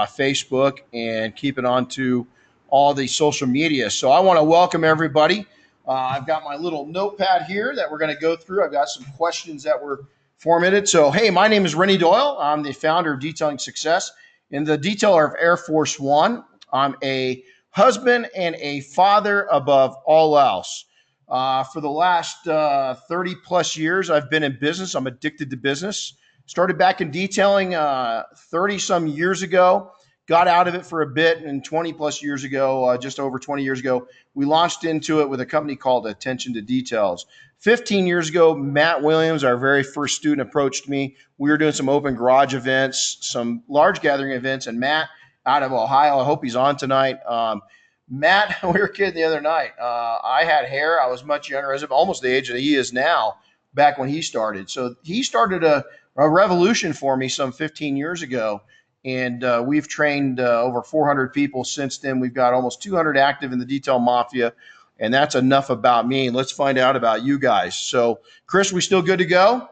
Facebook and keeping on to all the social media. So I want to welcome everybody. I've got my little notepad here that we're going to go through. I've got some questions that were formatted. So, hey, my name is Renny Doyle. I'm the founder of Detailing Success and the detailer of Air Force One. I'm a husband and a father above all else. For the last 30 plus years, I've been in business. I'm addicted to business. Started back in detailing 30 some years ago, got out of it for a bit, and 20 plus years ago, just over 20 years ago, we launched into it with a company called Attention to Details. 15 years ago, Matt Williams, our very first student, approached me. We were doing some open garage events, some large gathering events, and Matt out of Ohio, I hope he's on tonight. Matt, we were kidding the other night. I had hair. I was much younger. I was almost the age that he is now back when he started. So he started a revolution for me some 15 years ago. And we've trained over 400 people since then. We've got almost 200 active in the detail mafia. And that's enough about me. Let's find out about you guys. So, Chris, we still good to go?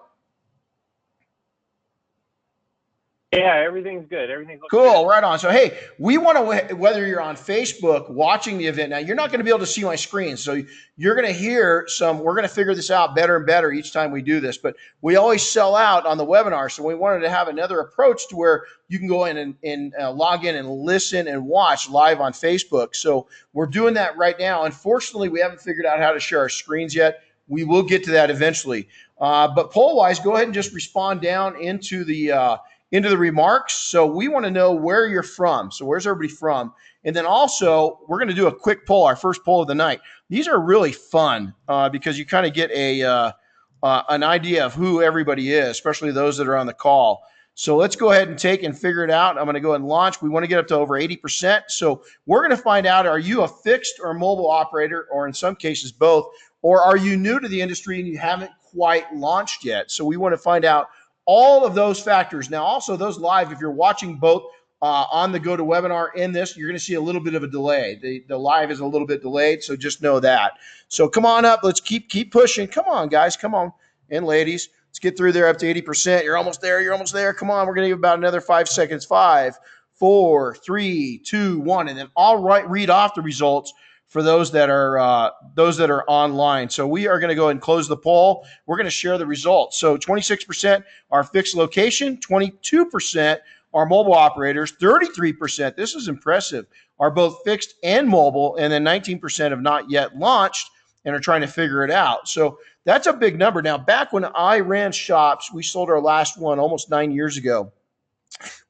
Yeah, everything's good. Everything's cool, good. Right on. So, hey, we want to, whether you're on Facebook watching the event, now you're not going to be able to see my screen. So you're going to hear we're going to figure this out better and better each time we do this. But we always sell out on the webinar. So we wanted to have another approach to where you can go in and log in and listen and watch live on Facebook. So we're doing that right now. Unfortunately, we haven't figured out how to share our screens yet. We will get to that eventually. But poll-wise, go ahead and just respond down into the remarks. So we want to know where you're from. So where's everybody from? And then also, we're going to do a quick poll, our first poll of the night. These are really fun because you kind of get an idea of who everybody is, especially those that are on the call. So let's go ahead and take and figure it out. I'm going to go ahead and launch. We want to get up to over 80%. So we're going to find out, are you a fixed or mobile operator, or in some cases both, or are you new to the industry and you haven't quite launched yet? So we want to find out all of those factors. Now, also those live, if you're watching both on the GoToWebinar in this, you're going to see a little bit of a delay. The live is a little bit delayed, so just know that. So come on up. Let's keep pushing. Come on, guys. Come on. And ladies, let's get through there up to 80%. You're almost there. You're almost there. Come on. We're going to give about another 5 seconds. 5, 4, 3, 2, 1. And then I'll read off the results for those that are online. So we are going to go ahead and close the poll. We're going to share the results. So 26% are fixed location, 22% are mobile operators, 33%, this is impressive, are both fixed and mobile, and then 19% have not yet launched and are trying to figure it out. So that's a big number. Now, back when I ran shops, we sold our last one almost 9 years ago.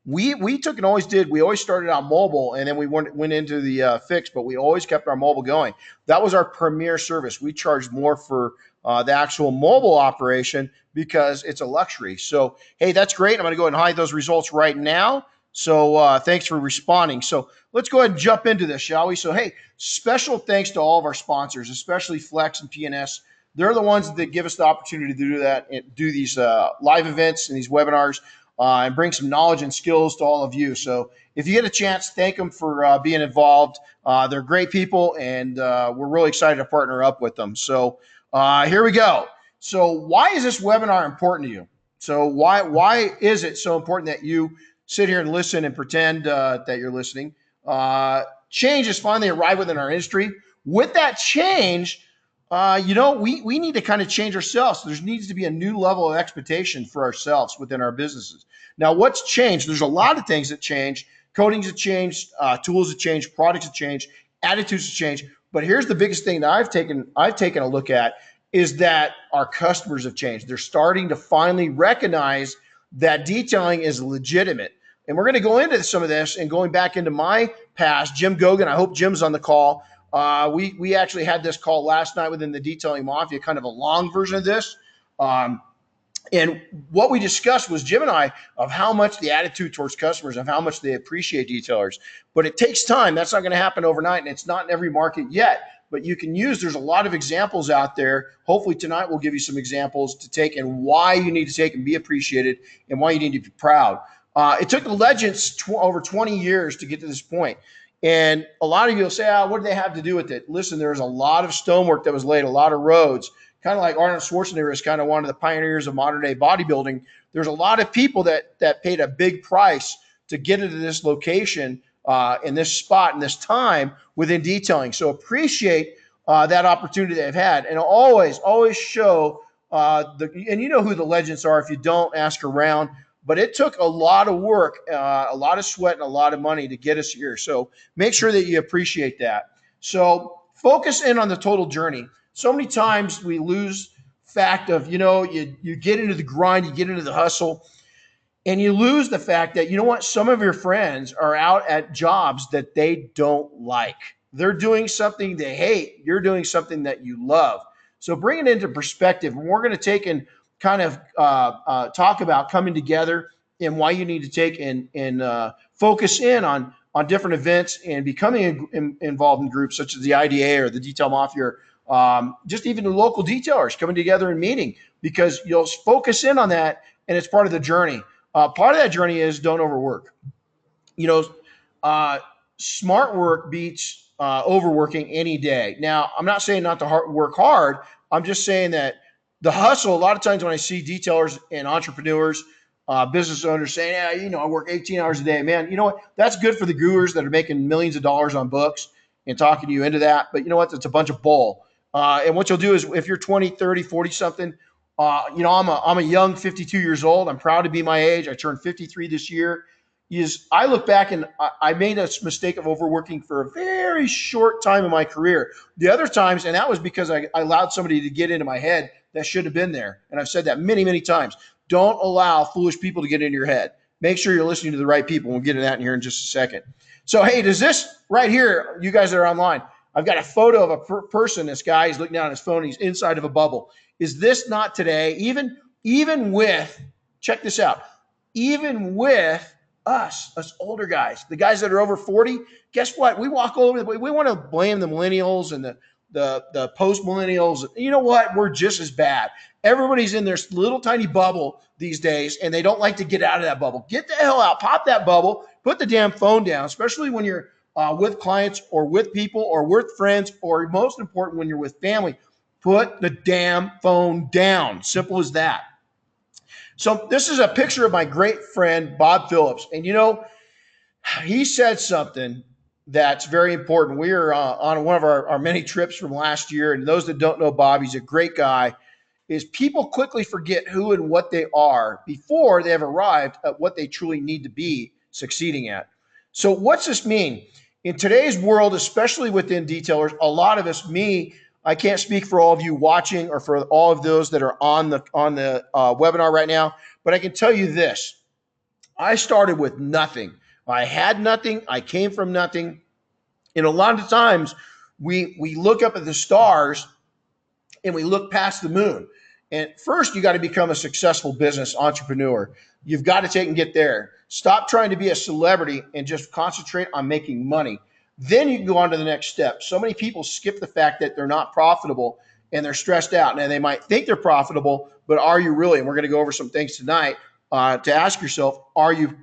We took and always did. We always started out mobile, and then we went into the fixed, but we always kept our mobile going. That was our premier service. We charged more for the actual mobile operation because it's a luxury. So, hey, that's great. I'm going to go ahead and hide those results right now. So thanks for responding. So let's go ahead and jump into this, shall we? So, hey, special thanks to all of our sponsors, especially Flex and PNS. They're the ones that give us the opportunity to do that and do these live events and these webinars. And bring some knowledge and skills to all of you. So if you get a chance, thank them for being involved. They're great people, and we're really excited to partner up with them. So here we go. So why is this webinar important to you? So why is it so important that you sit here and listen and pretend that you're listening? Change has finally arrived within our industry. With that change, we need to kind of change ourselves. There needs to be a new level of expectation for ourselves within our businesses. Now, what's changed? There's a lot of things that change. Coatings have changed, tools have changed, products have changed, attitudes have changed. But here's the biggest thing that I've taken a look at is that our customers have changed. They're starting to finally recognize that detailing is legitimate. And we're going to go into some of this and going back into my past. Jim Gogan, I hope Jim's on the call. We actually had this call last night within the Detailing Mafia, kind of a long version of this. And what we discussed was Jim and I of how much the attitude towards customers, of how much they appreciate detailers. But it takes time. That's not going to happen overnight, and it's not in every market yet. But you can there's a lot of examples out there. Hopefully tonight we'll give you some examples to take and why you need to take and be appreciated and why you need to be proud. It took the legends over 20 years to get to this point. And a lot of you will say, what do they have to do with it? Listen, there's a lot of stonework that was laid, a lot of roads, kind of like Arnold Schwarzenegger is kind of one of the pioneers of modern day bodybuilding. There's a lot of people that paid a big price to get into this location in this spot in this time within detailing. So appreciate that opportunity they've had, and always show and you know who the legends are. If you don't, ask around. But it took a lot of work, a lot of sweat, and a lot of money to get us here. So make sure that you appreciate that. So focus in on the total journey. So many times we lose fact of, you get into the grind, you get into the hustle, and you lose the fact that, some of your friends are out at jobs that they don't like. They're doing something they hate. You're doing something that you love. So bring it into perspective. And we're going to take and kind of talk about coming together and why you need to take and focus in on different events and becoming involved in groups such as the IDA or the Detail Mafia, just even the local detailers coming together and meeting, because you'll focus in on that and it's part of the journey. Part of that journey is don't overwork. Smart work beats overworking any day. Now, I'm not saying not to work hard. I'm just saying that the hustle, a lot of times when I see detailers and entrepreneurs, business owners saying, I work 18 hours a day, man, you know what? That's good for the gurus that are making millions of dollars on books and talking you into that. But you know what? It's a bunch of bull. And what you'll do is if you're 20, 30, 40 something, I'm a young 52 years old. I'm proud to be my age. I turned 53 this year. I look back and I made a mistake of overworking for a very short time in my career. The other times, and that was because I allowed somebody to get into my head that should have been there. And I've said that many, many times. Don't allow foolish people to get into your head. Make sure you're listening to the right people. We'll get to that in here in just a second. So, hey, does this right here, you guys that are online, I've got a photo of a person. This guy, he's looking down at his phone. He's inside of a bubble. Is this not today? Even with, check this out, even with us older guys, the guys that are over 40, guess what? We walk all over the place. We want to blame the millennials and the post millennials. You know what? We're just as bad. Everybody's in their little tiny bubble these days, and they don't like to get out of that bubble. Get the hell out. Pop that bubble. Put the damn phone down, especially when you're with clients or with people or with friends, or most important, when you're with family. Put the damn phone down. Simple as that. So this is a picture of my great friend, Bob Phillips. And, he said something that's very important. We are on one of our many trips from last year. And those that don't know Bob, he's a great guy. Is people quickly forget who and what they are before they have arrived at what they truly need to be succeeding at. So what's this mean? In today's world, especially within detailers, a lot of us, I can't speak for all of you watching or for all of those that are on the webinar right now, but I can tell you this. I started with nothing. I had nothing. I came from nothing. And a lot of times we look up at the stars and we look past the moon. And first, you got to become a successful business entrepreneur. You've got to take and get there. Stop trying to be a celebrity and just concentrate on making money. Then you can go on to the next step. So many people skip the fact that they're not profitable and they're stressed out. Now, they might think they're profitable, but are you really? And we're going to go over some things tonight to ask yourself, are you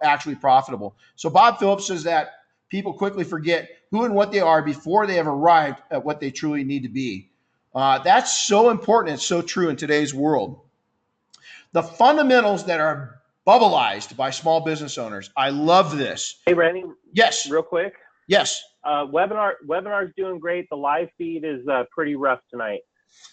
actually profitable? So Bob Phillips says that people quickly forget who and what they are before they have arrived at what they truly need to be. That's so important. It's so true in today's world. The fundamentals that are bubbleized by small business owners. I love this. Hey, Renny. Yes. Real quick. Yes. Webinar's doing great. The live feed is pretty rough tonight.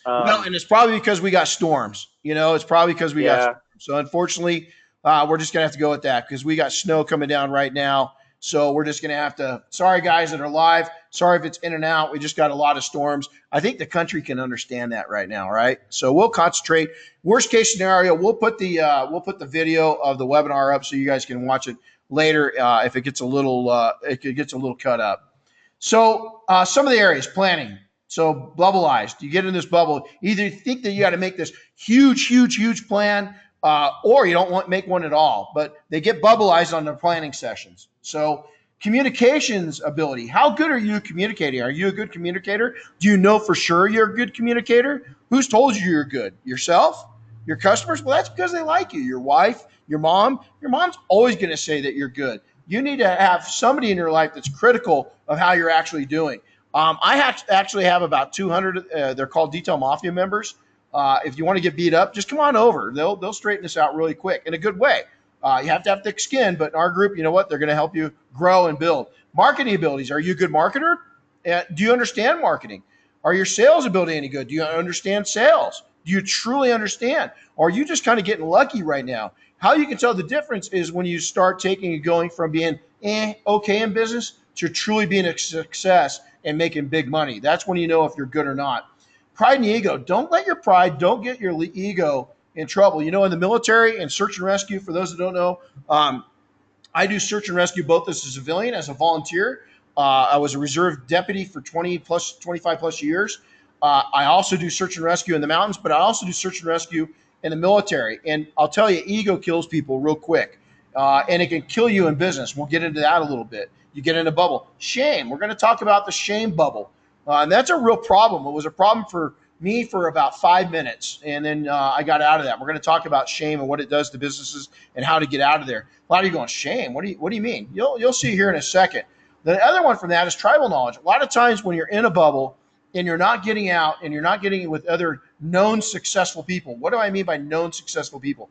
Well, and it's probably because we got storms. It's probably because we got storms. So unfortunately, we're just gonna have to go with that because we got snow coming down right now. So we're just gonna have to. Sorry, guys that are live. Sorry if it's in and out. We just got a lot of storms. I think the country can understand that right now, right? So we'll concentrate. Worst case scenario, we'll put the video of the webinar up so you guys can watch it later if it gets a little cut up. So some of the areas, planning. So bubbleized. You get in this bubble. Either you think that you got to make this huge plan, or you don't make one at all. But they get bubbleized on their planning sessions. So communications ability. How good are you communicating? Are you a good communicator? Do you know for sure you're a good communicator? Who's told you you're good? Yourself? Your customers? Well, that's because they like you. Your wife? Your mom? Your mom's always going to say that you're good. You need to have somebody in your life that's critical of how you're actually doing. I actually have about 200. They're called Detail Mafia members. If you want to get beat up, just come on over. They'll straighten this out really quick in a good way. You have to have thick skin, but in our group, you know what? They're going to help you grow and build. Marketing abilities. Are you a good marketer? Do you understand marketing? Are your sales ability any good? Do you understand sales? Do you truly understand? Or are you just kind of getting lucky right now? How you can tell the difference is when you start taking and going from being okay in business to truly being a success and making big money. That's when you know if you're good or not. Pride and ego. Don't let your pride, don't get your ego in trouble. You know, in the military and search and rescue, for those that don't know, I do search and rescue both as a civilian, as a volunteer. I was a reserve deputy for 25 plus years. I also do search and rescue in the mountains, but I also do search and rescue in the military. And I'll tell you, ego kills people real quick. And it can kill you in business. We'll get into that a little bit. You get in a bubble. Shame. We're going to talk about the shame bubble. And that's a real problem. It was a problem for me for about 5 minutes, and then I got out of that. We're going to talk about shame and what it does to businesses and how to get out of there. A lot of you going, shame? What do you mean? You'll see here in a second. The other one from that is tribal knowledge. A lot of times when you're in a bubble and you're not getting out and you're not getting with other known successful people. What do I mean by known successful people?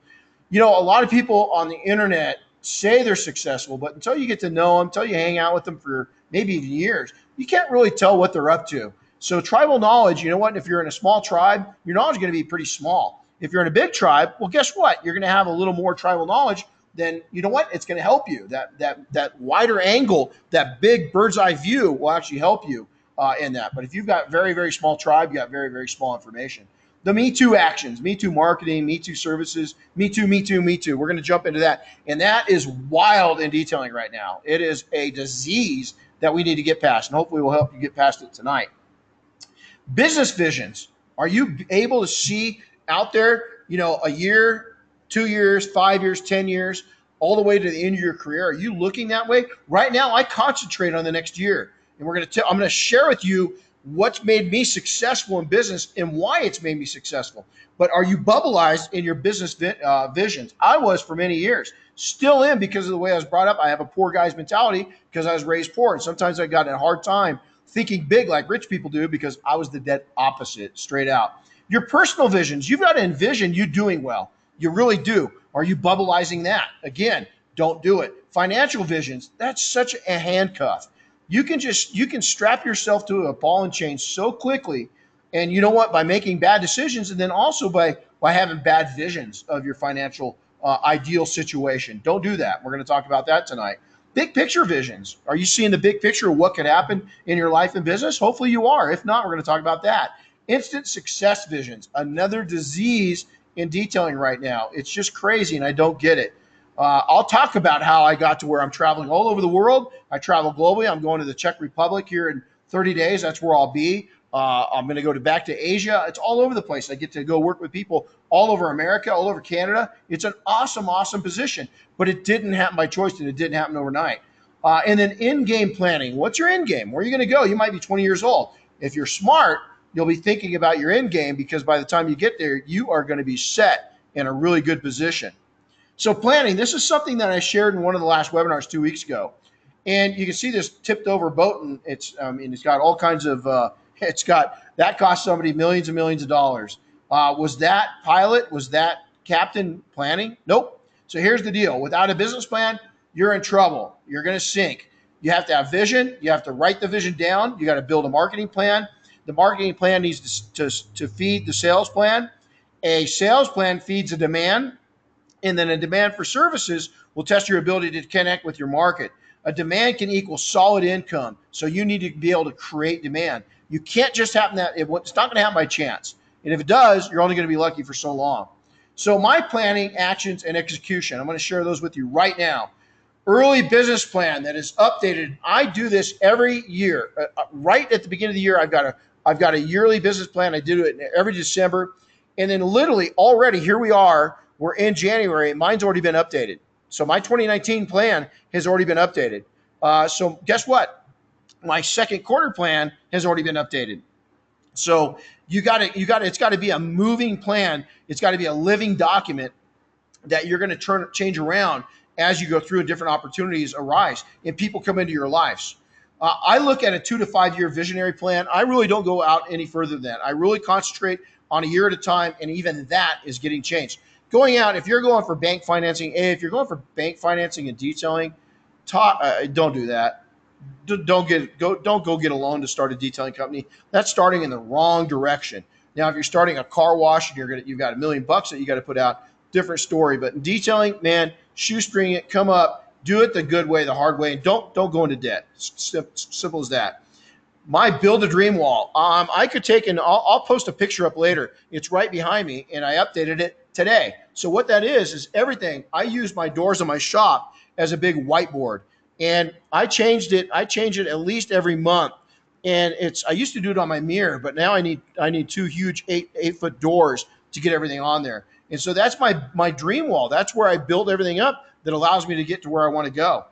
You know, a lot of people on the internet say they're successful, but until you get to know them, until you hang out with them for maybe even years, you can't really tell what they're up to. So tribal knowledge, you know what? If you're in a small tribe, your knowledge is going to be pretty small. If you're in a big tribe, well, guess what? You're going to have a little more tribal knowledge. Then you know what? It's going to help you. That wider angle, that big bird's eye view will actually help you in that. But if you've got very, very small tribe, you got very, very small information. The Me Too actions, Me Too marketing, Me Too services, Me Too, Me Too, Me Too. We're going to jump into that. And that is wild in detailing right now. It is a disease that we need to get past. And hopefully we'll help you get past it tonight. Business visions. Are you able to see out there, you know, a year, 2 years, 5 years, 10 years, all the way to the end of your career? Are you looking that way? Right now, I concentrate on the next year. And I'm going to share with you what's made me successful in business and why it's made me successful. But are you bubbleized in your business visions? I was for many years. Still am, because of the way I was brought up. I have a poor guy's mentality because I was raised poor. And sometimes I got a hard time thinking big like rich people do, because I was the dead opposite, straight out. Your personal visions, you've got to envision you doing well. You really do. Are you bubbleizing that? Again, don't do it. Financial visions, that's such a handcuff. You can strap yourself to a ball and chain so quickly. And you know what? By making bad decisions, and then also by having bad visions of your financial ideal situation. Don't do that. We're going to talk about that tonight. Big picture visions. Are you seeing the big picture of what could happen in your life and business? Hopefully you are. If not, we're going to talk about that. Instant success visions, another disease in detailing right now. It's just crazy, and I don't get it. I'll talk about how I got to where I'm traveling all over the world. I travel globally. I'm going to the Czech Republic here in 30 days. That's where I'll be. I'm going to go back to Asia. It's all over the place. I get to go work with people all over America, all over Canada. It's an awesome, awesome position, but it didn't happen by choice, and it didn't happen overnight. And then in-game planning. What's your end game? Where are you going to go? You might be 20 years old. If you're smart, you'll be thinking about your end game, because by the time you get there, you are going to be set in a really good position. So planning, this is something that I shared in one of the last webinars 2 weeks ago. And you can see this tipped over boat, and it's got all kinds of, that cost somebody millions and millions of dollars. Was that pilot, was that captain planning? Nope. So here's the deal. Without a business plan, you're in trouble. You're going to sink. You have to have vision. You have to write the vision down. You got to build a marketing plan. The marketing plan needs to feed the sales plan. A sales plan feeds a demand. And then a demand for services will test your ability to connect with your market. A demand can equal solid income. So you need to be able to create demand. You can't just happen that it's not going to happen by chance. And if it does, you're only going to be lucky for so long. So my planning, actions, and execution, I'm going to share those with you right now. Early business plan that is updated. I do this every year. Right at the beginning of the year, I've got a yearly business plan. I do it every December. And then literally already here we are. We're in January. Mine's already been updated. So my 2019 plan has already been updated. So guess what? My second quarter plan has already been updated. So it's got to be a moving plan. It's got to be a living document that you're going to change around as you go through and different opportunities arise and people come into your lives. I look at a 2 to 5 year visionary plan. I really don't go out any further than that. I really concentrate on a year at a time, and even that is getting changed. going out, if you're going for bank financing, if you're going for bank financing and detailing, don't do that. Don't go get a loan to start a detailing company. That's starting in the wrong direction. Now, if you're starting a car wash and you've got $1 million that you got to put out, different story. But in detailing, man, shoestring it, come up, do it the good way, the hard way, and don't go into debt. Simple as that. My build a dream wall. I could take I'll post a picture up later. It's right behind me, and I updated it today. So what that is everything. I use my doors in my shop as a big whiteboard, and I changed it. I change it at least every month, and I used to do it on my mirror, but now I need two huge 8-foot doors to get everything on there. And so that's my dream wall. That's where I build everything up that allows me to get to where I want to go.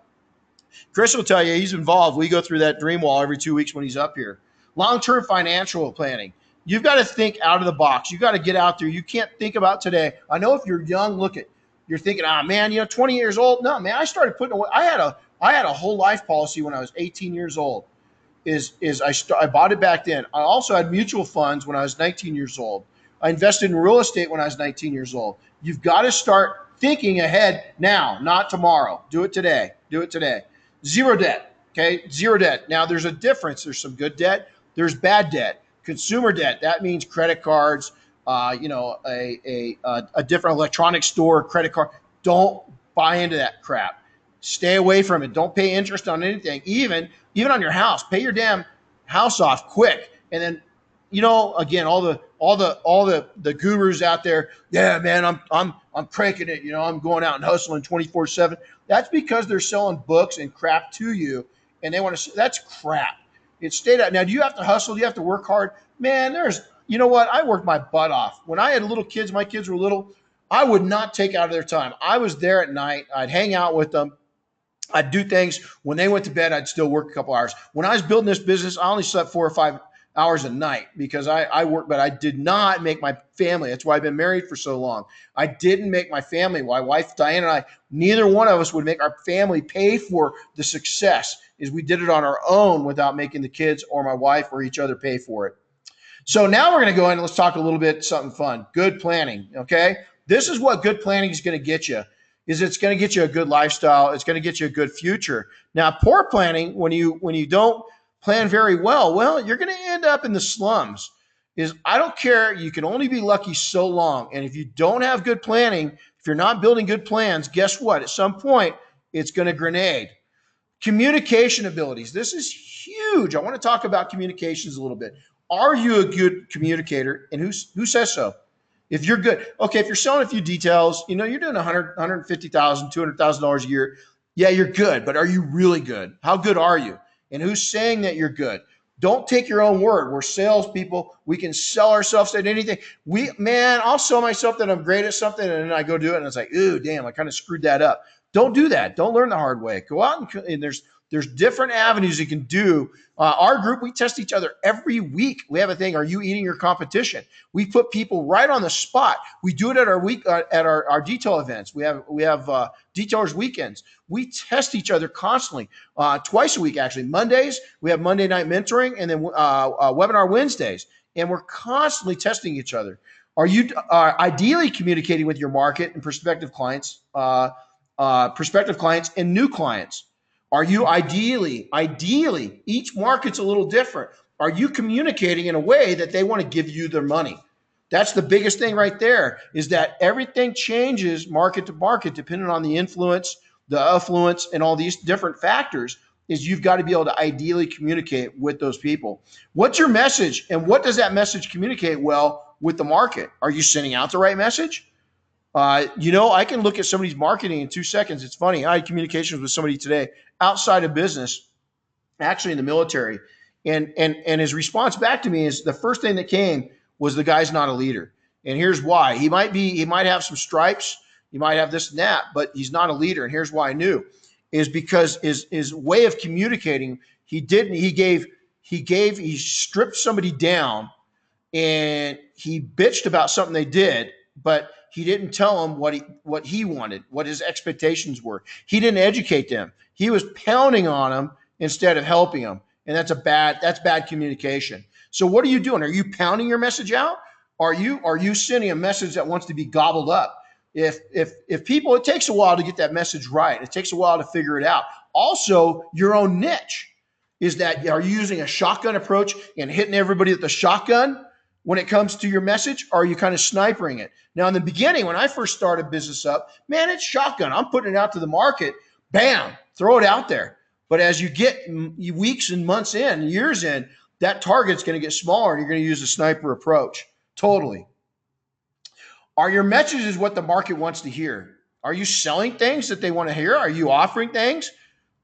Chris will tell you he's involved. We go through that dream wall every 2 weeks when he's up here. Long-term financial planning. You've got to think out of the box. You've got to get out there. You can't think about today. I know if you're young, you're thinking, man, 20 years old. No, man, I started putting away. I had a whole life policy when I was 18 years old. I bought it back then. I also had mutual funds when I was 19 years old. I invested in real estate when I was 19 years old. You've got to start thinking ahead now, not tomorrow. Do it today. Do it today. Zero debt. Okay. Zero debt. Now there's a difference. There's some good debt. There's bad debt. Consumer debt. That means credit cards, a different electronic store, credit card. Don't buy into that crap. Stay away from it. Don't pay interest on anything. Even on your house, pay your damn house off quick. And then, again, all the gurus out there. Yeah, man, I'm cranking it. I'm going out and hustling 24/7. That's because they're selling books and crap to you, and they want to. That's crap. It stayed out. Now, do you have to hustle? Do you have to work hard? Man, you know what? I worked my butt off. When I had little kids, my kids were little, I would not take out of their time. I was there at night. I'd hang out with them. I'd do things. When they went to bed, I'd still work a couple hours. When I was building this business, I only slept 4 or 5 hours a night because I worked, but I did not make my family. That's why I've been married for so long. I didn't make my family. My wife, Diane, and I, neither one of us would make our family pay for the success, is we did it on our own without making the kids or my wife or each other pay for it. So now we're going to go in and let's talk a little bit something fun. Good planning. Okay. This is what good planning is going to get you. It's going to get you a good lifestyle. It's going to get you a good future. Now, poor planning, when you don't plan very well, you're going to end up in the slums. I don't care. You can only be lucky so long. And if you don't have good planning, if you're not building good plans, guess what? At some point, it's going to grenade. Communication abilities. This is huge. I want to talk about communications a little bit. Are you a good communicator? And who says so? If you're good, okay, if you're selling a few details, you're doing $150,000, $200,000 a year. Yeah, you're good, but are you really good? How good are you? And who's saying that you're good? Don't take your own word. We're salespeople. We can sell ourselves at anything. I'll sell myself that I'm great at something, and then I go do it, and it's like, ooh, damn, I kind of screwed that up. Don't do that. Don't learn the hard way. Go out and there's different avenues you can do. Our group, we test each other every week. We have a thing. Are you eating your competition? We put people right on the spot. We do it at our detail events. We have detailers weekends. We test each other constantly, twice a week actually. Mondays we have Monday night mentoring, and then webinar Wednesdays, and we're constantly testing each other. Are you ideally communicating with your market and prospective clients and new clients? Are you ideally, each market's a little different. Are you communicating in a way that they want to give you their money? That's the biggest thing right there, is that everything changes market to market depending on the influence, the affluence, and all these different factors. Is you've got to be able to ideally communicate with those people. What's your message, and what does that message communicate well with the market? Are you sending out the right message? I can look at somebody's marketing in 2 seconds. It's funny. I had communications with somebody today outside of business, actually in the military. And his response back to me is the first thing that came was the guy's not a leader. And here's why. He might have some stripes. He might have this and that, but he's not a leader. And here's why I knew, is because his way of communicating, he stripped somebody down and he bitched about something they did, but he didn't tell them what he wanted, what his expectations were. He didn't educate them. He was pounding on them instead of helping them. And that's bad communication. So what are you doing? Are you pounding your message out? Are you sending a message that wants to be gobbled up? If people, it takes a while to get that message right. It takes a while to figure it out. Also, your own niche is that, are you using a shotgun approach and hitting everybody with the shotgun when it comes to your message? Or are you kind of snipering it? Now, in the beginning, when I first started business up, man, it's shotgun. I'm putting it out to the market, bam, throw it out there. But as you get weeks and months in, years in, that target's going to get smaller and you're going to use a sniper approach. Totally. Are your messages what the market wants to hear? Are you selling things that they want to hear? Are you offering things?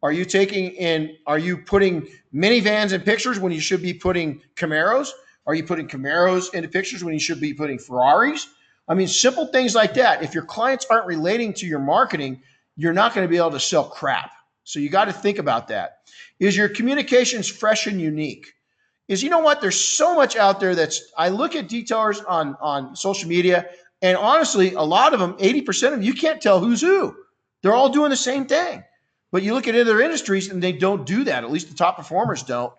Are you putting minivans in pictures when you should be putting Camaros? Are you putting Camaros into pictures when you should be putting Ferraris? I mean, simple things like that. If your clients aren't relating to your marketing, you're not going to be able to sell crap. So you got to think about that. Is your communications fresh and unique? You know what? There's so much out there I look at detailers on social media, and honestly, a lot of them, 80% of them, you can't tell who's who. They're all doing the same thing. But you look at other industries and they don't do that. At least the top performers don't.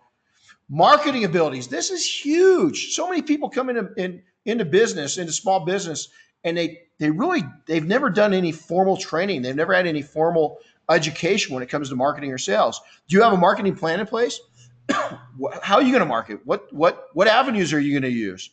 Marketing abilities. This is huge. So many people come into business, into small business, and they've never done any formal training. They've never had any formal education when it comes to marketing or sales. Do you have a marketing plan in place? How are you going to market? What avenues are you going to use?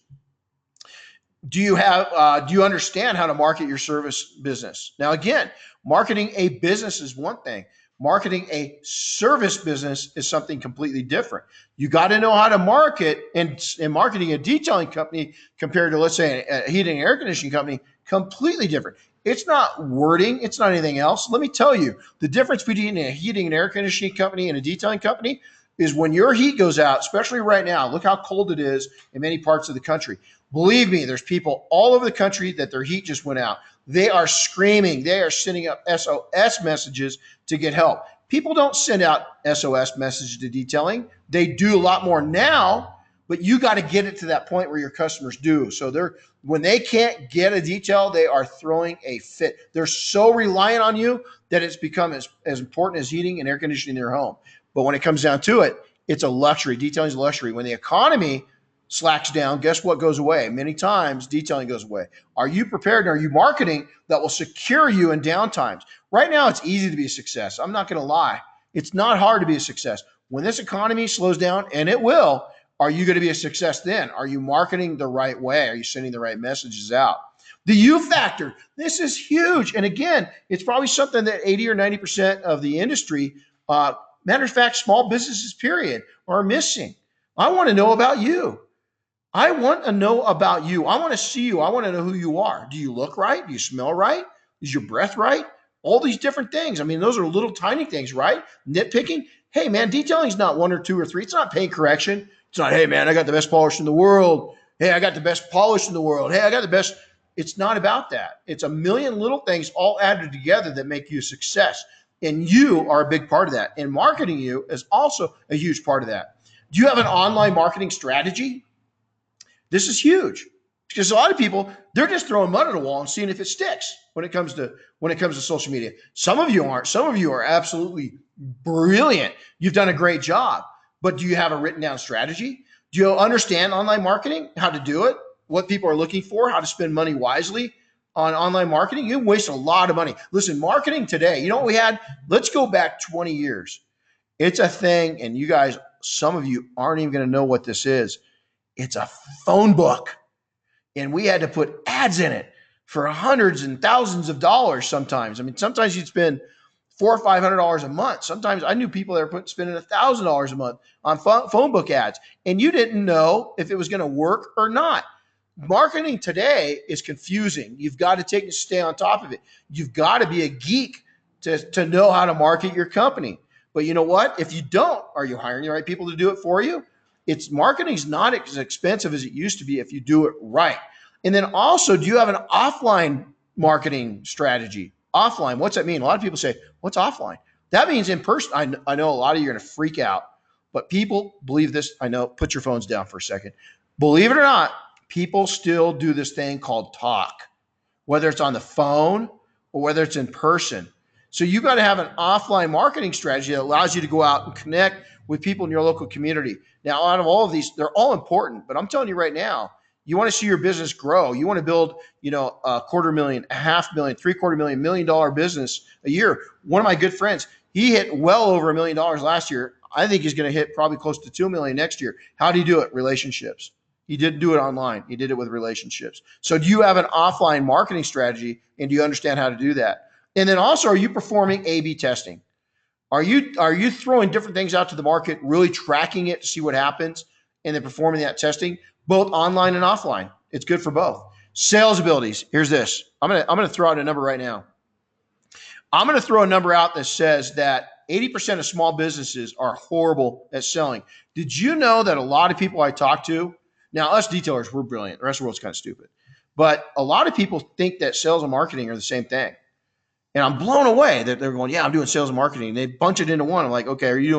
Do you understand how to market your service business? Now, again, marketing a business is one thing. Marketing a service business is something completely different. You got to know how to market, and marketing a detailing company compared to, let's say, a heating and air conditioning company, completely different. It's not wording. It's not anything else. Let me tell you, the difference between a heating and air conditioning company and a detailing company is when your heat goes out, especially right now, look how cold it is in many parts of the country. Believe me, there's people all over the country that their heat just went out. They are screaming. They are sending up SOS messages to get help. People don't send out SOS messages to detailing. They do a lot more now, but you got to get it to that point where your customers do. So when they can't get a detail, they are throwing a fit. They're so reliant on you that it's become as important as heating and air conditioning their home. But when it comes down to it, it's a luxury. Detailing is a luxury. When the economy slacks down, guess what goes away? Many times, detailing goes away. Are you prepared? Are you marketing that will secure you in downtimes? Right now, it's easy to be a success. I'm not going to lie. It's not hard to be a success. When this economy slows down, and it will, are you going to be a success then? Are you marketing the right way? Are you sending the right messages out? The U factor. This is huge. And again, it's probably something that 80 or 90% of the industry, matter of fact, small businesses, period, are missing. I want to know about you. I want to know about you. I want to see you. I want to know who you are. Do you look right? Do you smell right? Is your breath right? All these different things. I mean, those are little tiny things, right? Nitpicking. Hey, man, detailing is not 1 or 2 or 3. It's not paint correction. It's not, hey, man, I got the best polish in the world. Hey, I got the best polish in the world. Hey, I got the best. It's not about that. It's a million little things all added together that make you a success. And you are a big part of that. And marketing you is also a huge part of that. Do you have an online marketing strategy? This is huge because a lot of people, they're just throwing mud at a wall and seeing if it sticks when it comes to social media. Some of you aren't. Some of you are absolutely brilliant. You've done a great job. But do you have a written down strategy? Do you understand online marketing, how to do it, what people are looking for, how to spend money wisely on online marketing? You can waste a lot of money. Listen, marketing today, you know what we had? Let's go back 20 years. It's a thing, and you guys, some of you aren't even going to know what this is. It's a phone book. And we had to put ads in it for hundreds and thousands of dollars sometimes. I mean, sometimes you'd spend $400 or $500 a month. Sometimes I knew people that were spending $1,000 a month on phone book ads, and you didn't know if it was going to work or not. Marketing today is confusing. You've got to stay on top of it. You've got to be a geek to know how to market your company. But you know what? If you don't, are you hiring the right people to do it for you? Marketing is not as expensive as it used to be if you do it right. And then also, do you have an offline marketing strategy? Offline, what's that mean? A lot of people say, what's offline? That means in person. I know a lot of you are going to freak out, but people believe this. I know, put your phones down for a second. Believe it or not, people still do this thing called talk, whether it's on the phone or whether it's in person. So you got to have an offline marketing strategy that allows you to go out and connect with people in your local community. Now, out of all of these, they're all important, but I'm telling you right now, You want to see your business grow. You want to build, a $250,000, $500,000, $750,000, $1 million business a year. One of my good friends, he hit well over $1 million last year. I think he's going to hit probably close to 2 million next year. How do you do it? Relationships. He didn't do it online. He did it with relationships. So do you have an offline marketing strategy, and do you understand how to do that? And then also, are you performing A/B testing? Are you throwing different things out to the market, really tracking it to see what happens, and then performing that testing, both online and offline? It's good for both. Sales abilities. Here's this. I'm gonna throw out a number right now. I'm gonna throw a number out that says that 80% of small businesses are horrible at selling. Did you know that a lot of people I talk to, now us detailers, we're brilliant. The rest of the world's kind of stupid. But a lot of people think that sales and marketing are the same thing. And I'm blown away that they're going, yeah, I'm doing sales and marketing. They bunch it into one. I'm like, okay, are you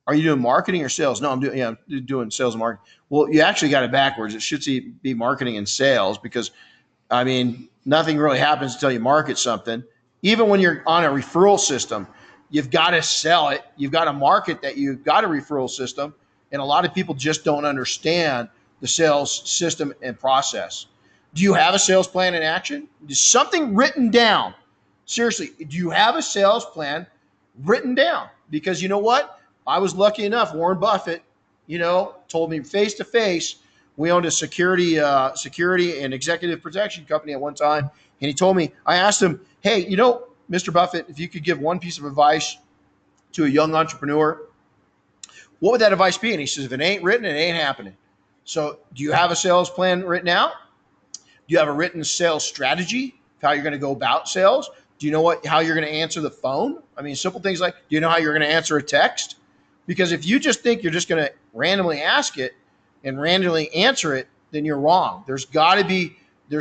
doing marketing or sales? No, I'm doing sales and marketing. Well, you actually got it backwards. It should be marketing and sales, because nothing really happens until you market something. Even when you're on a referral system, you've got to sell it. You've got to market that you've got a referral system. And a lot of people just don't understand the sales system and process. Do you have a sales plan in action? Is something written down? Seriously, do you have a sales plan written down? Because you know what? I was lucky enough. Warren Buffett, told me face to face. We owned a security and executive protection company at one time, and he told me. I asked him, "Hey, Mr. Buffett, if you could give one piece of advice to a young entrepreneur, what would that advice be?" And he says, "If it ain't written, it ain't happening." So, do you have a sales plan written out? Do you have a written sales strategy? How you're going to go about sales? Do you know how you're going to answer the phone? Simple things like, do you know how you're going to answer a text? Because if you just think you're just going to randomly ask it and randomly answer it, then you're wrong. There's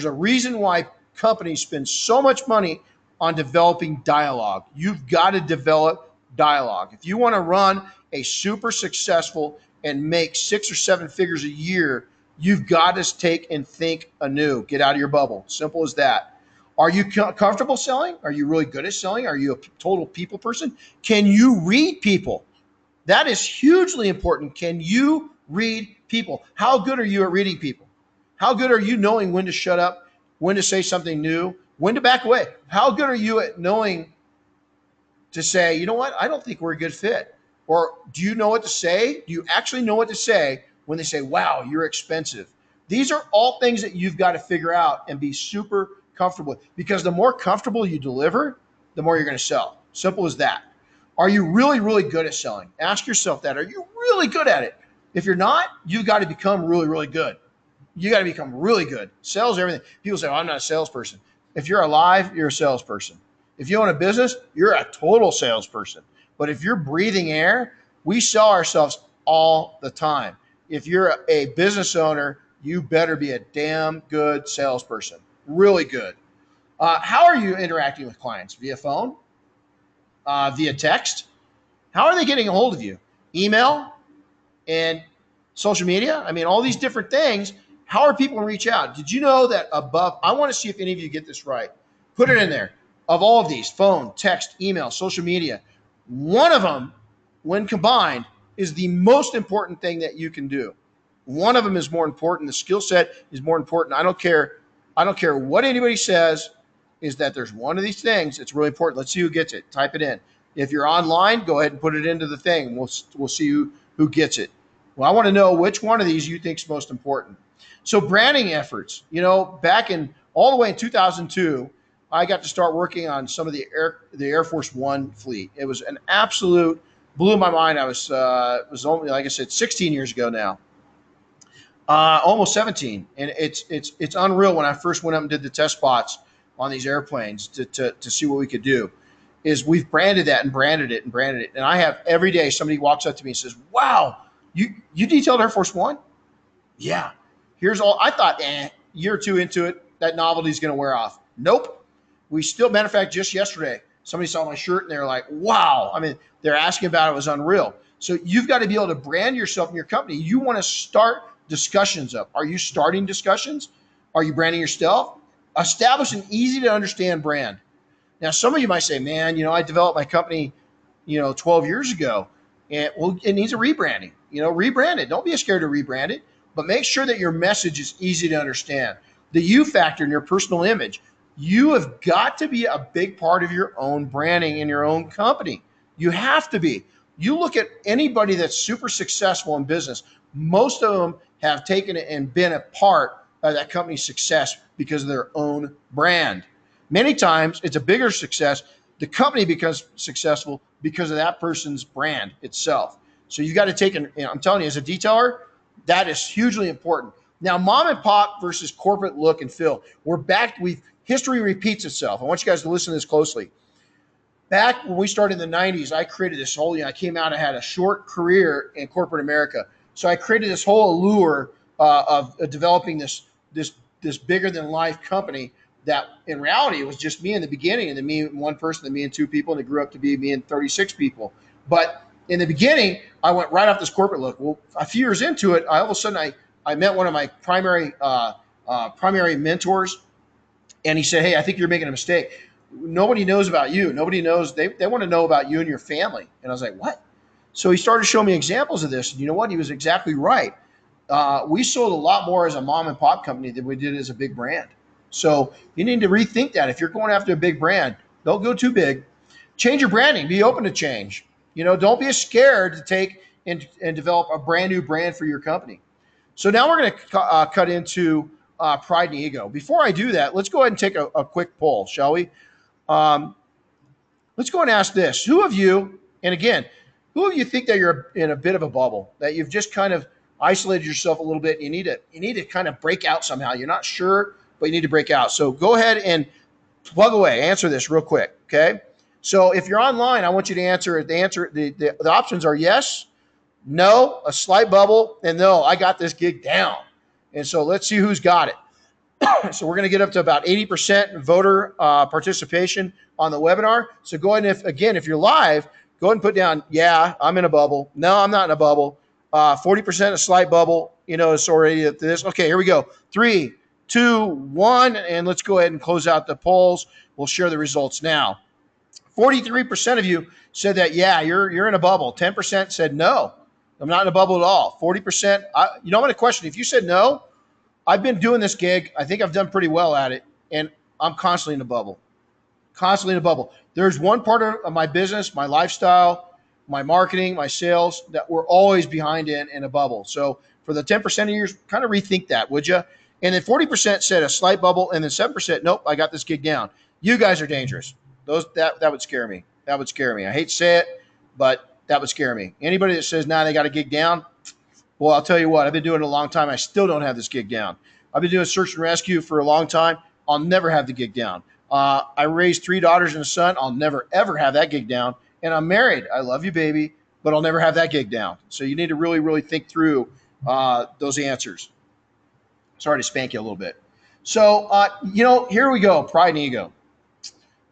a reason why companies spend so much money on developing dialogue. You've got to develop dialogue. If you want to run a super successful and make 6 or 7 figures a year, you've got to take and think anew. Get out of your bubble. Simple as that. Are you comfortable selling? Are you really good at selling? Are you a total people person? Can you read people? That is hugely important. Can you read people? How good are you at reading people? How good are you knowing when to shut up, when to say something new, when to back away? How good are you at knowing to say, you know what, I don't think we're a good fit? Or do you know what to say? Do you actually know what to say when they say, wow, you're expensive? These are all things that you've got to figure out and be super comfortable with, because the more comfortable you deliver, the more you're going to sell. Simple as that. Are you really, really good at selling? Ask yourself that. Are you really good at it? If you're not, you've got to become really, really good. You got to become really good. Sales, everything. People say, oh, I'm not a salesperson. If you're alive, you're a salesperson. If you own a business, you're a total salesperson. But if you're breathing air, we sell ourselves all the time. If you're a business owner, you better be a damn good salesperson. Really good. How are you interacting with clients? Via phone? Via text? How are they getting a hold of you? Email and social media? All these different things. How are people reach out? Did you know that above, I want to see if any of you get this right. Put it in there. Of all of these, phone, text, email, social media, one of them, when combined, is the most important thing that you can do. One of them is more important. The skill set is more important. I don't care what anybody says, is that there's one of these things that's really important. Let's see who gets it. Type it in. If you're online, go ahead and put it into the thing. We'll see who gets it. Well, I want to know which one of these you think is most important. So branding efforts, back in all the way in 2002, I got to start working on some of the Air Force One fleet. It was an absolute, blew my mind. I was only, like I said, 16 years ago now. Almost 17, and it's unreal. When I first went up and did the test spots on these airplanes to see what we could do, is we've branded that and branded it. And I have every day somebody walks up to me and says, "Wow, you detailed Air Force One?" Yeah. Here's all I thought. Year or two into it, that novelty is going to wear off. Nope. We still, matter of fact, just yesterday, somebody saw my shirt and they're like, "Wow!" They're asking about it. It was unreal. So you've got to be able to brand yourself and your company. You want to start discussions up. Are you starting discussions? Are you branding yourself? Establish an easy to understand brand. Now, some of you might say, man, I developed my company, 12 years ago, and well, it needs a rebranding. Rebrand it. Don't be scared to rebrand it. but make sure that your message is easy to understand. The you factor in your personal image. You have got to be a big part of your own branding in your own company. You have to be. You look at anybody that's super successful in business, most of them have taken it and been a part of that company's success because of their own brand. Many times it's a bigger success. The company becomes successful because of that person's brand itself. So you got to take, I'm telling you, as a detailer, that is hugely important. Now, mom and pop versus corporate look and feel. We're back. History repeats itself. I want you guys to listen to this closely. Back when we started in the 90s, I created this whole, I came out, I had a short career in corporate America. So I created this whole allure of developing this bigger than life company that in reality it was just me in the beginning, and then me and one person, then me and two people, and it grew up to be me and 36 people. But in the beginning, I went right off this corporate look. Well, a few years into it, all of a sudden I met one of my primary mentors, and he said, "Hey, I think you're making a mistake. Nobody knows about you. Nobody knows. They want to know about you and your family." And I was like, "What?" So he started to show me examples of this. And you know what? He was exactly right. We sold a lot more as a mom and pop company than we did as a big brand. So you need to rethink that. If you're going after a big brand, don't go too big. Change your branding. Be open to change. Don't be scared to take and develop a brand new brand for your company. So now we're going to cut into pride and ego. Before I do that, let's go ahead and take a quick poll, shall we? Let's go and ask this. Who of you, and again, who of you think that you're in a bit of a bubble, that you've just kind of isolated yourself a little bit? And you need to kind of break out somehow. You're not sure, but you need to break out. So go ahead and plug away. Answer this real quick, okay? So if you're online, I want you to answer. The options are yes, no, a slight bubble, and no, I got this gig down. And so let's see who's got it. So we're going to get up to about 80% voter participation on the webinar. So go ahead and if you're live, go ahead and put down, yeah, I'm in a bubble. No, I'm not in a bubble. 40% a slight bubble. It's already at this. Okay, here we go. 3, 2, 1, and let's go ahead and close out the polls. We'll share the results now. 43% of you said that, yeah, you're in a bubble. 10% said no, I'm not in a bubble at all. 40%, I'm going to question, if you said no, I've been doing this gig. I think I've done pretty well at it, and I'm constantly in a bubble. Constantly in a bubble. There's one part of my business, my lifestyle, my marketing, my sales, that we're always behind in a bubble. So for the 10% of you, kind of rethink that, would you? And then 40% said a slight bubble, and then 7%, nope, I got this gig down. You guys are dangerous. That would scare me. That would scare me. I hate to say it, but that would scare me. Anybody that says, nah, they got a gig down, well, I'll tell you what, I've been doing it a long time. I still don't have this gig down. I've been doing search and rescue for a long time. I'll never have the gig down. I raised 3 daughters and a son. I'll never, ever have that gig down. And I'm married. I love you, baby, but I'll never have that gig down. So you need to really, really think through those answers. Sorry to spank you a little bit. So, here we go, pride and ego.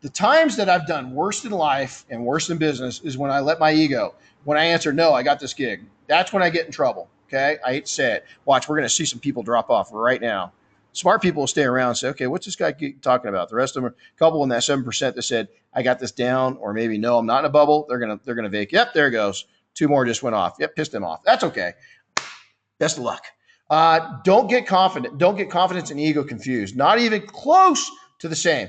The times that I've done worst in life and worst in business is when I let my ego, when I answer, no, I got this gig. That's when I get in trouble, okay? I hate to say it. Watch, we're going to see some people drop off right now. Smart people will stay around and say, okay, what's this guy talking about? The rest of them are a couple in that 7% that said, I got this down, or maybe, no, I'm not in a bubble. They're going to vacate. Yep, there it goes. 2 more just went off. Yep, pissed them off. That's okay. Best of luck. Don't get confident. Don't get confidence and ego confused. Not even close to the same.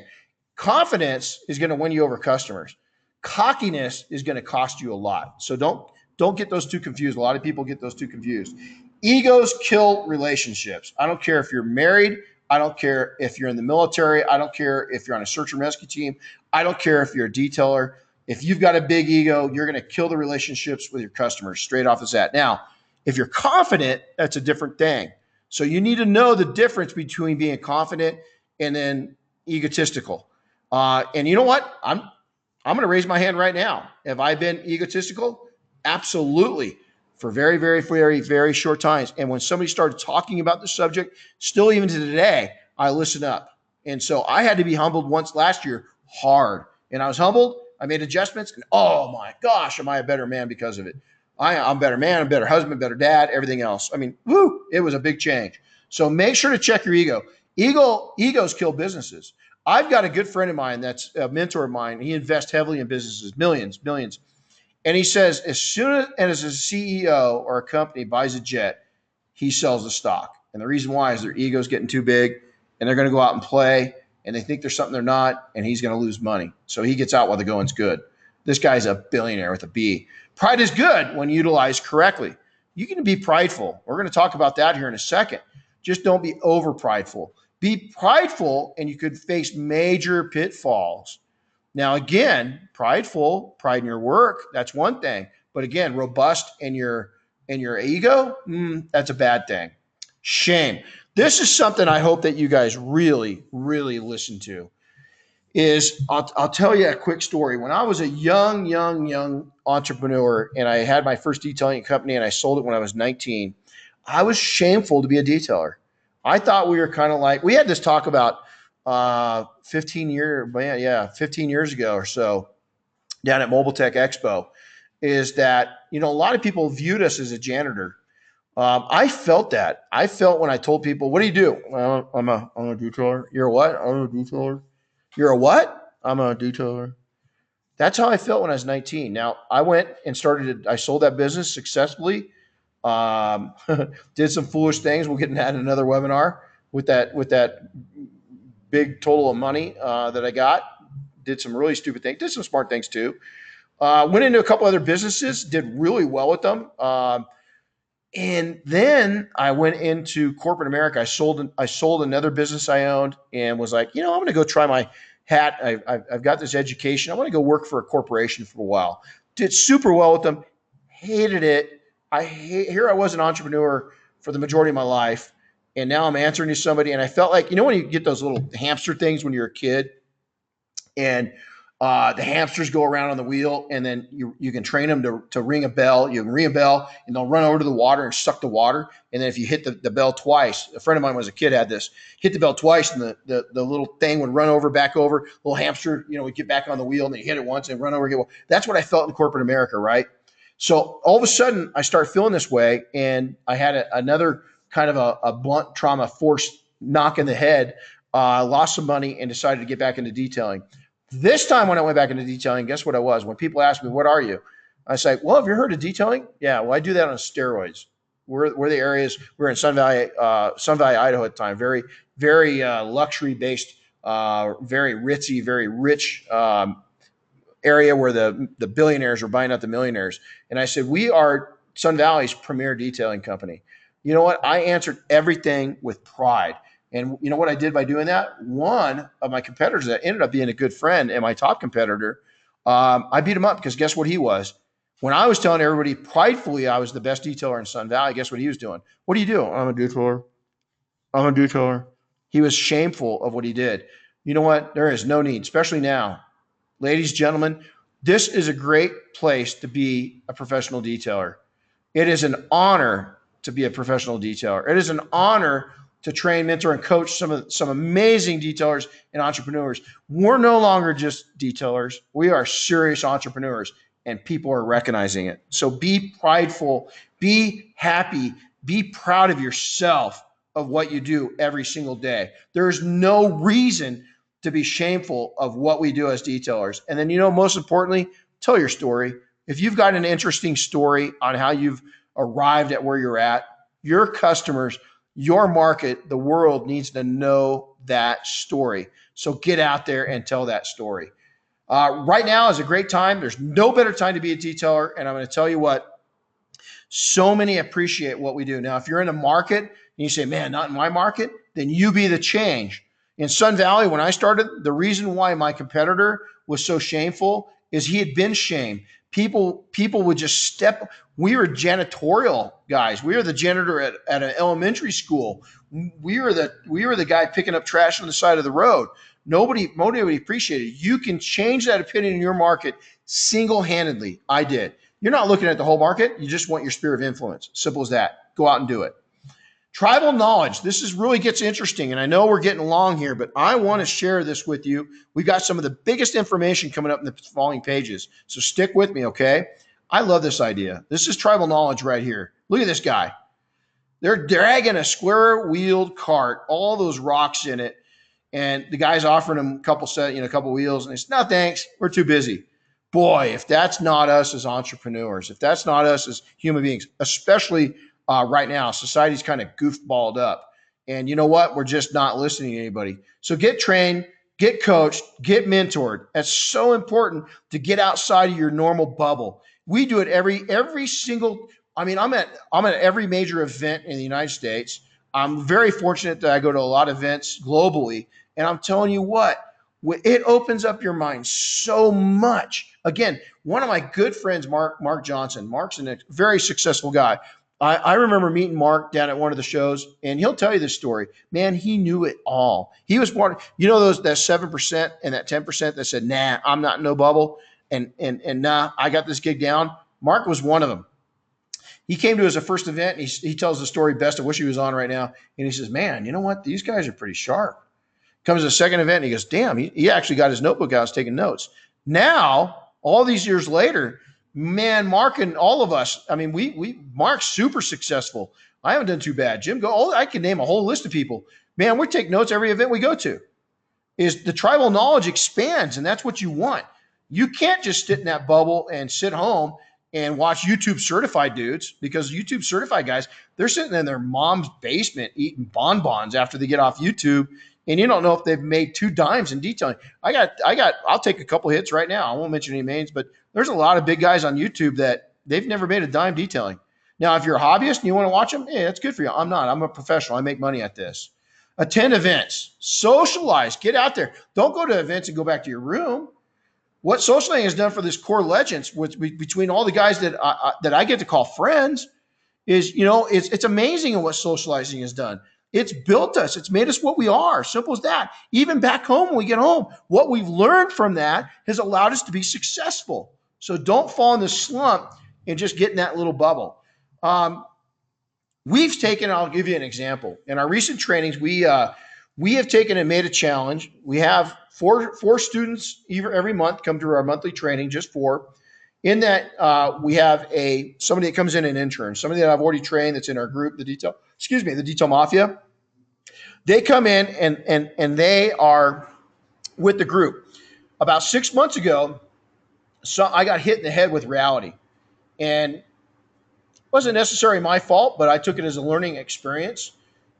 Confidence is going to win you over customers. Cockiness is going to cost you a lot. So don't get those two confused. A lot of people get those two confused. Egos kill relationships. I don't care if you're married. I don't care if you're in the military. I don't care if you're on a search and rescue team. I don't care if you're a detailer. If you've got a big ego, you're going to kill the relationships with your customers straight off the bat. Now, if you're confident, that's a different thing. So you need to know the difference between being confident and then egotistical. And you know what? I'm going to raise my hand right now. Have I been egotistical? Absolutely. For very, very, very, very short times. And when somebody started talking about the subject, still even to today, I listen up. And so I had to be humbled once last year hard. And I was humbled. I made adjustments. And oh my gosh, am I a better man because of it? I'm a better man, a better husband, better dad, everything else. I mean, woo, it was a big change. So make sure to check your ego. Egos kill businesses. I've got a good friend of mine that's a mentor of mine. He invests heavily in businesses, millions. And he says, as soon as a CEO or a company buys a jet, he sells the stock. And the reason why is their ego's getting too big and they're going to go out and play and they think there's something they're not, and he's going to lose money. So he gets out while the going's good. This guy's a billionaire with a B. Pride is good when utilized correctly. You can be prideful. We're going to talk about that here in a second. Just don't be over prideful. Be prideful and you could face major pitfalls. Now, again, pride in your work, that's one thing. But again, robust in your ego, that's a bad thing. Shame. This is something I hope that you guys really, really listen to. I'll tell you a quick story. When I was a young entrepreneur and I had my first detailing company and I sold it when I was 19, I was shameful to be a detailer. I thought we were kind of like, we had this talk about 15 years ago or so down at Mobile Tech Expo, is that, a lot of people viewed us as a janitor. I felt that. I felt when I told people, what do you do? Well, I'm a detailer. You're a what? I'm a detailer. You're a what? I'm a detailer. That's how I felt when I was 19. Now, I went and I sold that business successfully. Did some foolish things. We'll get into that in another webinar with that big total of money that I got. Did some really stupid things. Did some smart things too. Went into a couple other businesses. Did really well with them. And then I went into corporate America. I sold another business I owned and was like, I'm going to go try my hat. I've got this education. I want to go work for a corporation for a while. Did super well with them. Hated it. Here I was an entrepreneur for the majority of my life. And now I'm answering to somebody. And I felt like, when you get those little hamster things when you're a kid and the hamsters go around on the wheel, and then you can train them to ring a bell. You can ring a bell, and they'll run over to the water and suck the water. And then if you hit the bell twice, a friend of mine was a kid had this, hit the bell twice, and the little thing would run over, back over. Little hamster, would get back on the wheel, and then you hit it once and run over again. That's what I felt in corporate America, right? So all of a sudden, I start feeling this way, and I had another kind of a blunt trauma force knock in the head. Lost some money and decided to get back into detailing. This time when I went back into detailing, guess what I was? When people ask me, what are you? I say, well, have you heard of detailing? Yeah, well, I do that on steroids. We're in Sun Valley, Idaho at the time. Very, very luxury based, very ritzy, very rich area where the billionaires were buying out the millionaires. And I said, we are Sun Valley's premier detailing company. You know what? I answered everything with pride. And you know what I did by doing that? One of my competitors that ended up being a good friend and my top competitor, I beat him up because guess what he was? When I was telling everybody pridefully I was the best detailer in Sun Valley, guess what he was doing? What do you do? I'm a detailer. I'm a detailer. He was shameful of what he did. You know what? There is no need, especially now. Ladies, gentlemen, this is a great place to be a professional detailer. It is an honor to be a professional detailer. It is an honor to train, mentor, and coach some amazing detailers and entrepreneurs. We're no longer just detailers. We are serious entrepreneurs, and people are recognizing it. So be prideful, be happy, be proud of yourself of what you do every single day. There's no reason to be shameful of what we do as detailers. And then, most importantly, tell your story. If you've got an interesting story on how you've arrived at where you're at, your customers, your market, the world needs to know that story. So get out there and tell that story. Right now is a great time. There's no better time to be a detailer. And I'm going to tell you what, so many appreciate what we do. Now, if you're in a market and you say, man, not in my market, then you be the change. In Sun Valley, when I started, the reason why my competitor was so shameful is he had been shamed. People would just we were janitorial guys. We were the janitor at an elementary school. We were the guy picking up trash on the side of the road. Nobody appreciated it. You can change that opinion in your market single-handedly. I did. You're not looking at the whole market. You just want your sphere of influence. Simple as that. Go out and do it. Tribal knowledge. This really gets interesting, and I know we're getting long here, but I want to share this with you. We've got some of the biggest information coming up in the following pages, so stick with me, okay? I love this idea. This is tribal knowledge right here. Look at this guy. They're dragging a square-wheeled cart, all those rocks in it, and the guy's offering him a couple wheels, and he says, no, thanks, we're too busy. Boy, if that's not us as entrepreneurs, if that's not us as human beings, especially right now. Society's kind of goofballed up. And you know what? We're just not listening to anybody. So get trained, get coached, get mentored. That's so important to get outside of your normal bubble. We do it every single. I mean, I'm at every major event in the United States. I'm very fortunate that I go to a lot of events globally, and I'm telling you what, it opens up your mind so much. Again, one of my good friends, Mark Johnson. Mark's a very successful guy. I remember meeting Mark down at one of the shows, and he'll tell you this story. Man, he knew it all. He was one, that 7% and that 10% that said, "Nah, I'm not in no bubble," and nah, I got this gig down. Mark was one of them. He came to his first event, and he tells the story best. I wish he was on right now. And he says, "Man, you know what? These guys are pretty sharp." Comes to the second event, and he goes, "Damn, he actually got his notebook out, was taking notes." Now, all these years later, man, Mark and all of us, I mean, Mark's super successful. I haven't done too bad. Jim, I can name a whole list of people. Man, we take notes every event we go to. Is the tribal knowledge expands, and that's what you want. You can't just sit in that bubble and sit home and watch YouTube certified dudes, because YouTube certified guys, they're sitting in their mom's basement eating bonbons after they get off YouTube, and you don't know if they've made 2 dimes in detailing. I'll take a couple hits right now. I won't mention any names, but there's a lot of big guys on YouTube that they've never made a dime detailing. Now, if you're a hobbyist and you want to watch them, hey, that's good for you. I'm not. I'm a professional. I make money at this. Attend events, socialize, get out there. Don't go to events and go back to your room. What socializing has done for this core legends, between all the guys that I get to call friends, is, it's amazing what socializing has done. It's built us. It's made us what we are. Simple as that. Even back home, when we get home, what we've learned from that has allowed us to be successful. So don't fall in the slump and just get in that little bubble. We've taken, I'll give you an example. In our recent trainings, we have taken and made a challenge. We have four students every month come through our monthly training, just 4. In that, we have somebody that comes in an intern, somebody that I've already trained that's in our group, the Detail Mafia. They come in and they are with the group. About 6 months ago, so I got hit in the head with reality, and it wasn't necessarily my fault, but I took it as a learning experience.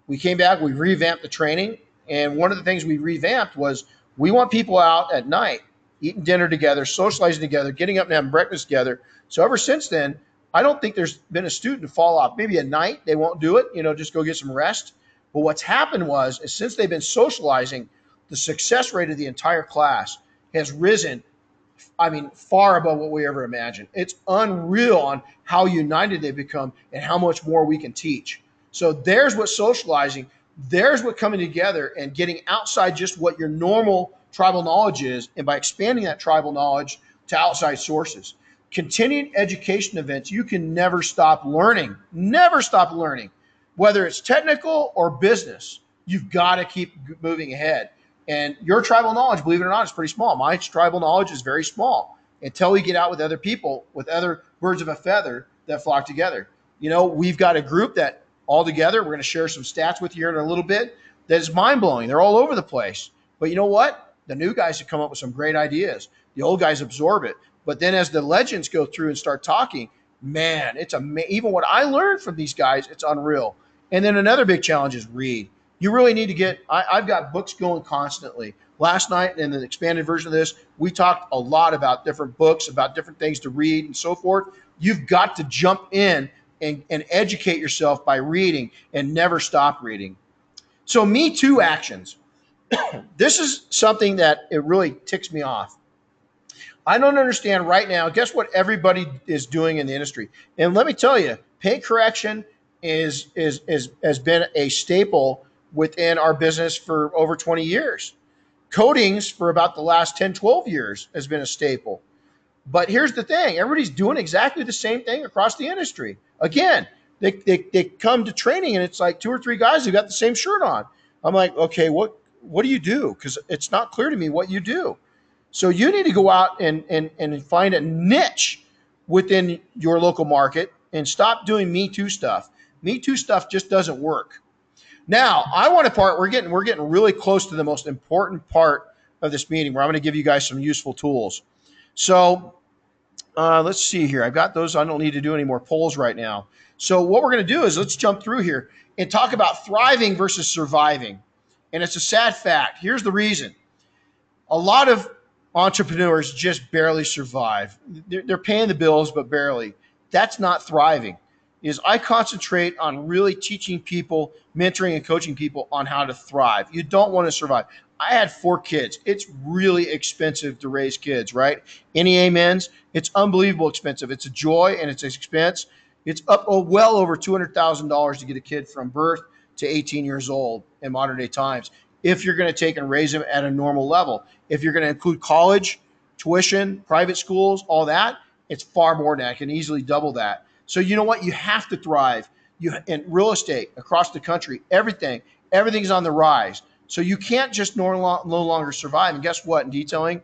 We came back, we revamped the training, and one of the things we revamped was we want people out at night eating dinner together, socializing together, getting up and having breakfast together. So ever since then, I don't think there's been a student fall off. Maybe at night they won't do it, just go get some rest. But what's happened is since they've been socializing, the success rate of the entire class has risen, far above what we ever imagined. It's unreal on how united they've become and how much more we can teach. So there's what socializing, there's what coming together and getting outside just what your normal tribal knowledge is, and by expanding that tribal knowledge to outside sources. Continuing education events, you can never stop learning. Never stop learning. Whether it's technical or business, you've got to keep moving ahead. And your tribal knowledge, believe it or not, is pretty small. My tribal knowledge is very small until we get out with other people, with other birds of a feather that flock together. We've got a group that all together, we're going to share some stats with you here in a little bit, that is mind-blowing. They're all over the place. But you know what? The new guys have come up with some great ideas. The old guys absorb it. But then as the legends go through and start talking, man, it's even what I learned from these guys, it's unreal. And then another big challenge is read. You really need to I've got books going constantly. Last night in the expanded version of this, we talked a lot about different books, about different things to read and so forth. You've got to jump in and educate yourself by reading and never stop reading. So Me Too actions. This is something that it really ticks me off. I don't understand right now. Guess what everybody is doing in the industry? And let me tell you, paint correction has been a staple within our business for over 20 years. Coatings for about the last 10, 12 years has been a staple. But here's the thing. Everybody's doing exactly the same thing across the industry. Again, they come to training and it's like 2 or 3 guys who got the same shirt on. I'm like, okay, what do you do? Because it's not clear to me what you do. So you need to go out and find a niche within your local market and stop doing Me Too stuff. Me Too stuff just doesn't work. Now, we're getting really close to the most important part of this meeting where I'm going to give you guys some useful tools. So Let's see here. I've got those. I don't need to do any more polls right now. So what we're going to do is let's jump through here and talk about thriving versus surviving. And it's a sad fact. Here's the reason. A lot of entrepreneurs just barely survive. They're paying the bills, but barely. That's not thriving. Is I concentrate on really teaching people, mentoring and coaching people on how to thrive. You don't want to survive. I had 4 kids. It's really expensive to raise kids, right? Any amens? It's unbelievable expensive. It's a joy and it's an expense. It's well over $200,000 to get a kid from birth to 18 years old in modern day times. If you're going to take and raise them at a normal level, if you're going to include college, tuition, private schools, all that, it's far more than that. It can easily double that. So you know what? You have to thrive. In real estate across the country, everything's on the rise. So you can't just no longer survive. And guess what? In detailing,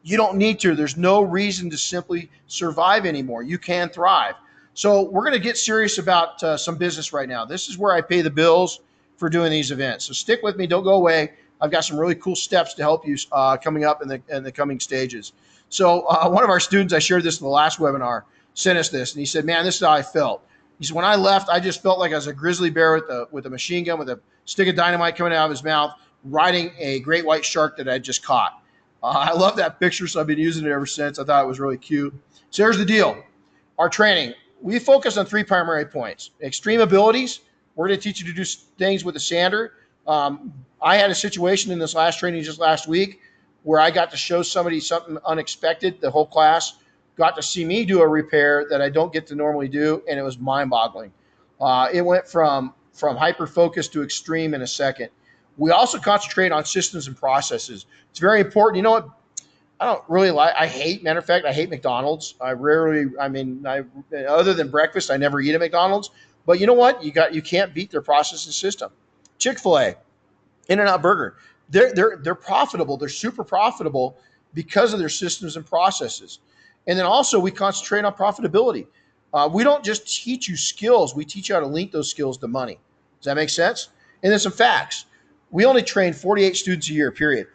you don't need to. There's no reason to simply survive anymore. You can thrive. So we're going to get serious about some business right now. This is where I pay the bills for doing these events. So stick with me. Don't go away. I've got some really cool steps to help you coming up in the coming stages. So one of our students, I shared this in the last webinar, sent us this, and he said, "Man, this is how I felt." He said, "When I left, I just felt like I was a grizzly bear with a machine gun with a stick of dynamite coming out of his mouth, riding a great white shark that I just caught." I love that picture, so I've been using it ever since. I thought it was really cute. So here's the deal. Our training, we focus on 3 primary points. Extreme abilities, we're going to teach you to do things with a sander. I had a situation in this last training just last week where I got to show somebody something unexpected. The whole class got to see me do a repair that I don't get to normally do, and it was mind-boggling. It went from hyper-focus to extreme in a second. We also concentrate on systems and processes. It's very important. You know what? I don't really matter of fact, I hate McDonald's. Other than breakfast, I never eat at McDonald's. But you know what? You can't beat their process and system. Chick-fil-A, In-N-Out Burger, they're profitable. They're super profitable because of their systems and processes. And then also we concentrate on profitability. We don't just teach you skills. We teach you how to link those skills to money. Does that make sense? And then some facts. We only train 48 students a year, period.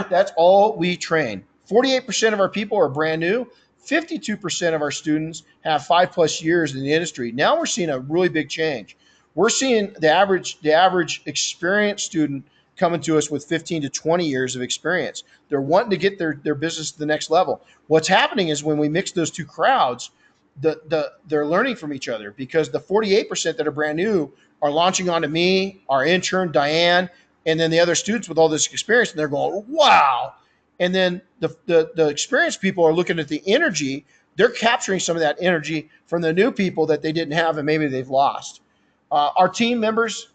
That's all we train. 48% of our people are brand new. 52% of our students have 5+ years in the industry. Now we're seeing a really big change. We're seeing the average experienced student coming to us with 15 to 20 years of experience. They're wanting to get their business to the next level. What's happening is when we mix those two crowds, they're learning from each other, because the 48% that are brand new are launching onto me, our intern, Diane, and then the other students with all this experience, and they're going, wow. And then the experienced people are looking at the energy. They're capturing some of that energy from the new people that they didn't have and maybe they've lost. Our team members,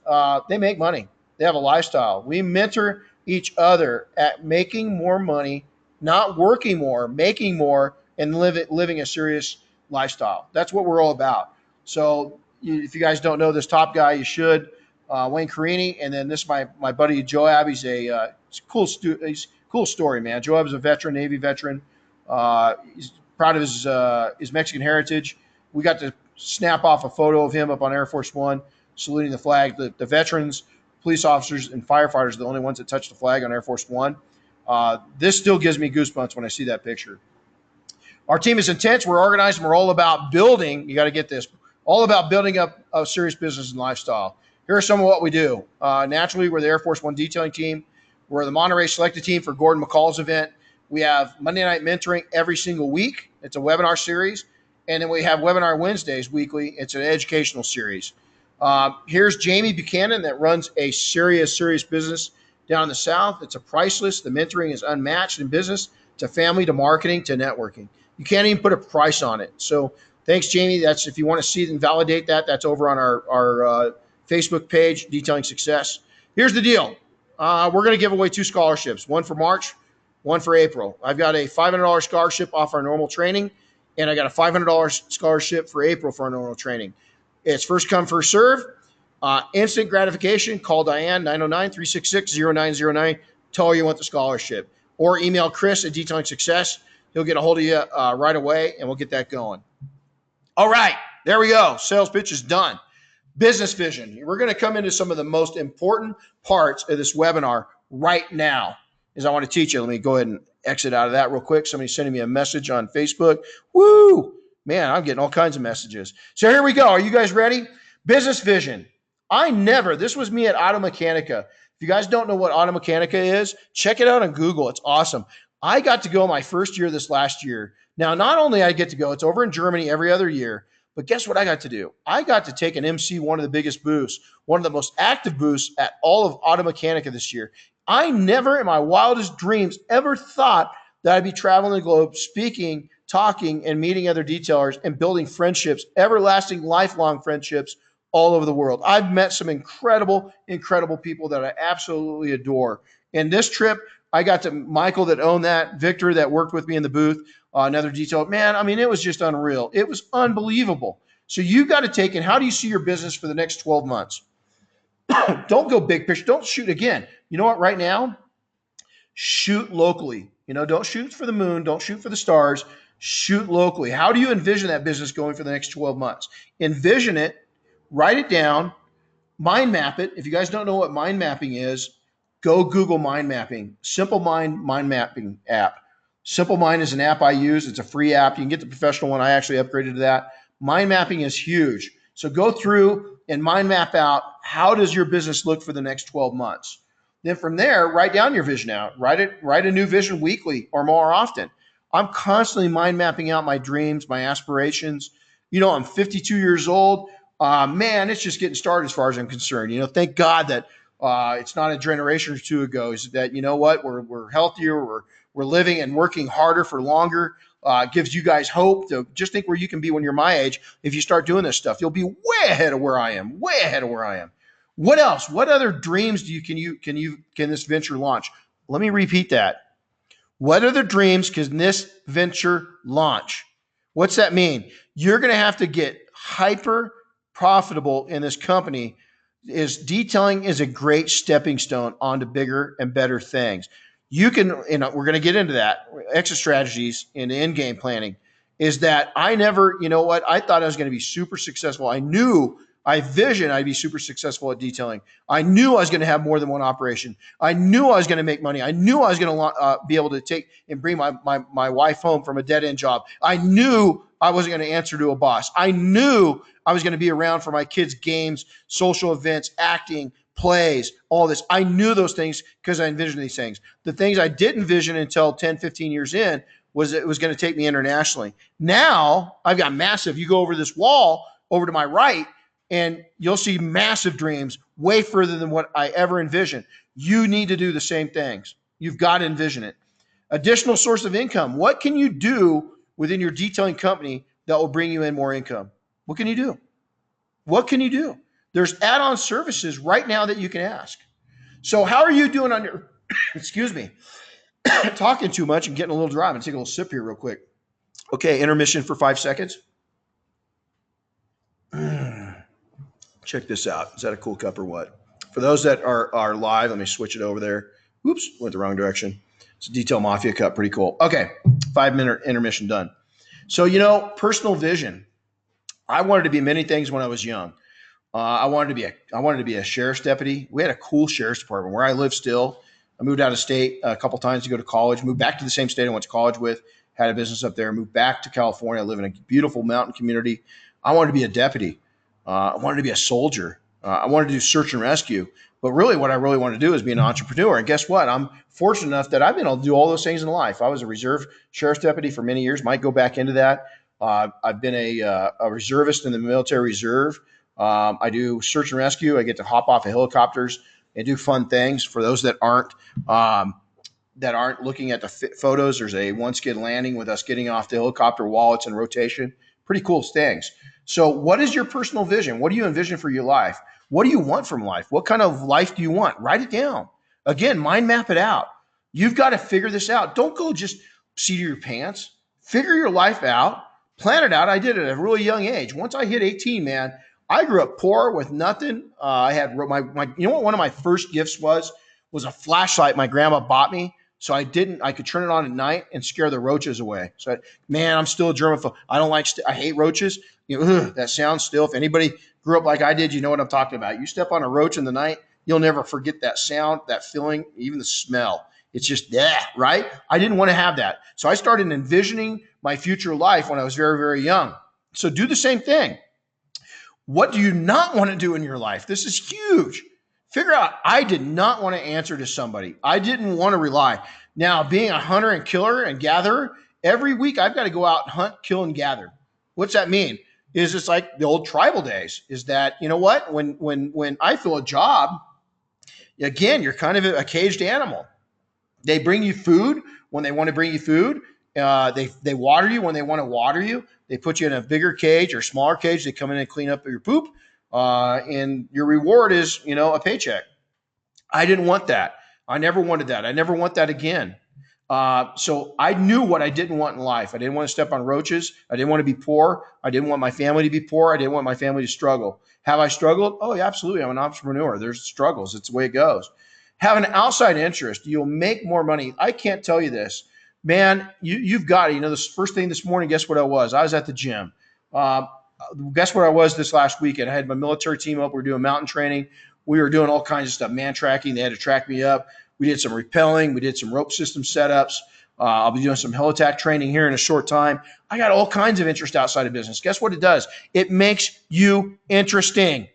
they make money. They have a lifestyle. We mentor each other at making more money, not working more, making more, and living a serious lifestyle. That's what we're all about. So if you guys don't know this top guy, you should. Wayne Carini, and then this is my buddy Joab. He's a cool story, man. Joab is a veteran, Navy veteran. He's proud of his Mexican heritage. We got to snap off a photo of him up on Air Force One, saluting the flag. The veterans, police officers, and firefighters are the only ones that touch the flag on Air Force One. This still gives me goosebumps when I see that picture. Our team is intense. We're organized, and we're all about building. You got to get this. All about building up a serious business and lifestyle. Here are some of what we do. Naturally, we're the Air Force One detailing team. We're the Monterey selected team for Gordon McCall's event. We have Monday night mentoring every single week. It's a webinar series. And then we have webinar Wednesdays weekly. It's an educational series. Here's Jamie Buchanan that runs a serious business down in the South. It's a priceless. The mentoring is unmatched in business, to family, to marketing, to networking. You can't even put a price on it. So thanks, Jamie. That's, if you want to see and validate that, that's over on our Facebook page, Detailing Success. Here's the deal. We're going to give away 2 scholarships, one for March, one for April. I've got a $500 scholarship off our normal training, and I got a $500 scholarship for April for our normal training. It's first come, first serve. Instant gratification. Call Diane, 909-366-0909. Tell her you want the scholarship. Or email Chris at Detailing Success. He'll get a hold of you right away, and we'll get that going. All right, there we go. Sales pitch is done. Business vision. We're going to come into some of the most important parts of this webinar right now, as I want to teach you. Let me go ahead and exit out of that real quick. Somebody's sending me a message on Facebook. Woo! Man, I'm getting all kinds of messages. So here we go. Are you guys ready? Business vision. This was me at Auto Mechanica. If you guys don't know what Auto Mechanica is, check it out on Google. It's awesome. I got to go my first year this last year. Now, not only I get to go, it's over in Germany every other year, but guess what I got to do? I got to take an MC one of the biggest booths, one of the most active booths at all of Auto Mechanica this year. I never in my wildest dreams ever thought that I'd be traveling the globe, speaking, talking, and meeting other detailers and building friendships, everlasting, lifelong friendships all over the world. I've met some incredible, incredible people that I absolutely adore. And this trip, I got to Michael that owned that, Victor that worked with me in the booth, another detailer. Man, I mean, it was just unreal. It was unbelievable. So you got to take in, how do you see your business for the next 12 months? Don't go big picture. Don't shoot again. You know what? Right now, shoot locally. Don't shoot for the moon. Don't shoot for the stars. Shoot locally. How do you envision that business going for the next 12 months? Envision it, write it down, mind map it. If you guys don't know what mind mapping is, go Google mind mapping. Simple Mind mind mapping app. Simple Mind is an app I use. It's a free app. You can get the professional one. I actually upgraded to that. Mind mapping is huge. So go through and mind map out, how does your business look for the next 12 months? Then from there, write down your vision out. Write a new vision weekly or more often. I'm constantly mind mapping out my dreams, my aspirations. I'm 52 years old. Man, it's just getting started as far as I'm concerned. Thank God that it's not a generation or two ago. Is that, what, we're healthier, we're living and working harder for longer. Gives you guys hope to just think where you can be when you're my age. If you start doing this stuff, you'll be way ahead of where I am. Way ahead of where I am. What else? What other dreams can this venture launch? Let me repeat that. What other dreams can this venture launch? What's that mean? You're going to have to get hyper profitable in this company. Detailing is a great stepping stone onto bigger and better things. You can, we're going to get into that. Exit strategies in end game planning is that I never, I thought I was going to be super successful. I visioned I'd be super successful at detailing. I knew I was going to have more than one operation. I knew I was going to make money. I knew I was going to be able to take and bring my wife home from a dead end job. I knew I wasn't going to answer to a boss. I knew I was going to be around for my kids' games, social events, acting, plays, all this. I knew those things because I envisioned these things. The things I didn't envision until 10, 15 years in was it was going to take me internationally. Now I've got massive, you go over this wall over to my right, and you'll see massive dreams way further than what I ever envisioned. You need to do the same things. You've got to envision it. Additional source of income. What can you do within your detailing company that will bring you in more income? What can you do? What can you do? There's add-on services right now that you can ask. So how are you doing on your, excuse me, talking too much and getting a little dry. I'm going to take a little sip here real quick. Okay, intermission for 5 seconds. Check this out. Is that a cool cup or what? For those that are live, let me switch it over there. Oops, went the wrong direction. It's a Detail Mafia cup. Pretty cool. Okay, 5-minute intermission done. So, personal vision. I wanted to be many things when I was young. I wanted to be a sheriff's deputy. We had a cool sheriff's department where I live still. I moved out of state a couple times to go to college, moved back to the same state I went to college with, had a business up there, moved back to California. I live in a beautiful mountain community. I wanted to be a deputy. I wanted to be a soldier. I wanted to do search and rescue. But really what I really wanted to do is be an entrepreneur. And guess what? I'm fortunate enough that I've been able to do all those things in life. I was a reserve sheriff's deputy for many years, might go back into that. I've been a reservist in the military reserve. I do search and rescue. I get to hop off of helicopters and do fun things. For those that aren't looking at the photos, there's a one-skid landing with us getting off the helicopter while it's in rotation. Pretty cool things. So what is your personal vision? What do you envision for your life? What do you want from life? What kind of life do you want? Write it down. Again, mind map it out. You've got to figure this out. Don't go just seat of your pants. Figure your life out. Plan it out. I did it at a really young age. Once I hit 18, man, I grew up poor with nothing. I had my you know what one of my first gifts was a flashlight my grandma bought me. So I could turn it on at night and scare the roaches away. So, man, I'm still a germaphobe. I hate roaches. That sound still. If anybody grew up like I did, you know what I'm talking about. You step on a roach in the night, you'll never forget that sound, that feeling, even the smell. It's just, yeah, right? I didn't want to have that. So I started envisioning my future life when I was very, very young. So do the same thing. What do you not want to do in your life? This is huge. Figure out, I did not want to answer to somebody. I didn't want to rely. Now, being a hunter and killer and gatherer, every week I've got to go out and hunt, kill, and gather. What's that mean? Is it's like the old tribal days. Is that, you know what? When I fill a job, again, you're kind of a caged animal. They bring you food when they want to bring you food. They water you when they want to water you. They put you in a bigger cage or smaller cage. They come in and clean up your poop. And your reward is, a paycheck. I didn't want that. I never wanted that. I never want that again. So I knew what I didn't want in life. I didn't want to step on roaches. I didn't want to be poor. I didn't want my family to be poor. I didn't want my family to struggle. Have I struggled? Oh, yeah, absolutely. I'm an entrepreneur. There's struggles. It's the way it goes. Have an outside interest. You'll make more money. I can't tell you this. Man, you've got it. The first thing this morning, guess what I was? I was at the gym. Guess where I was this last weekend? I had my military team up. We were doing mountain training. We were doing all kinds of stuff, man tracking. They had to track me up. We did some rappelling. We did some rope system setups. I'll be doing some helitack training here in a short time. I got all kinds of interest outside of business. Guess what it does? It makes you interesting.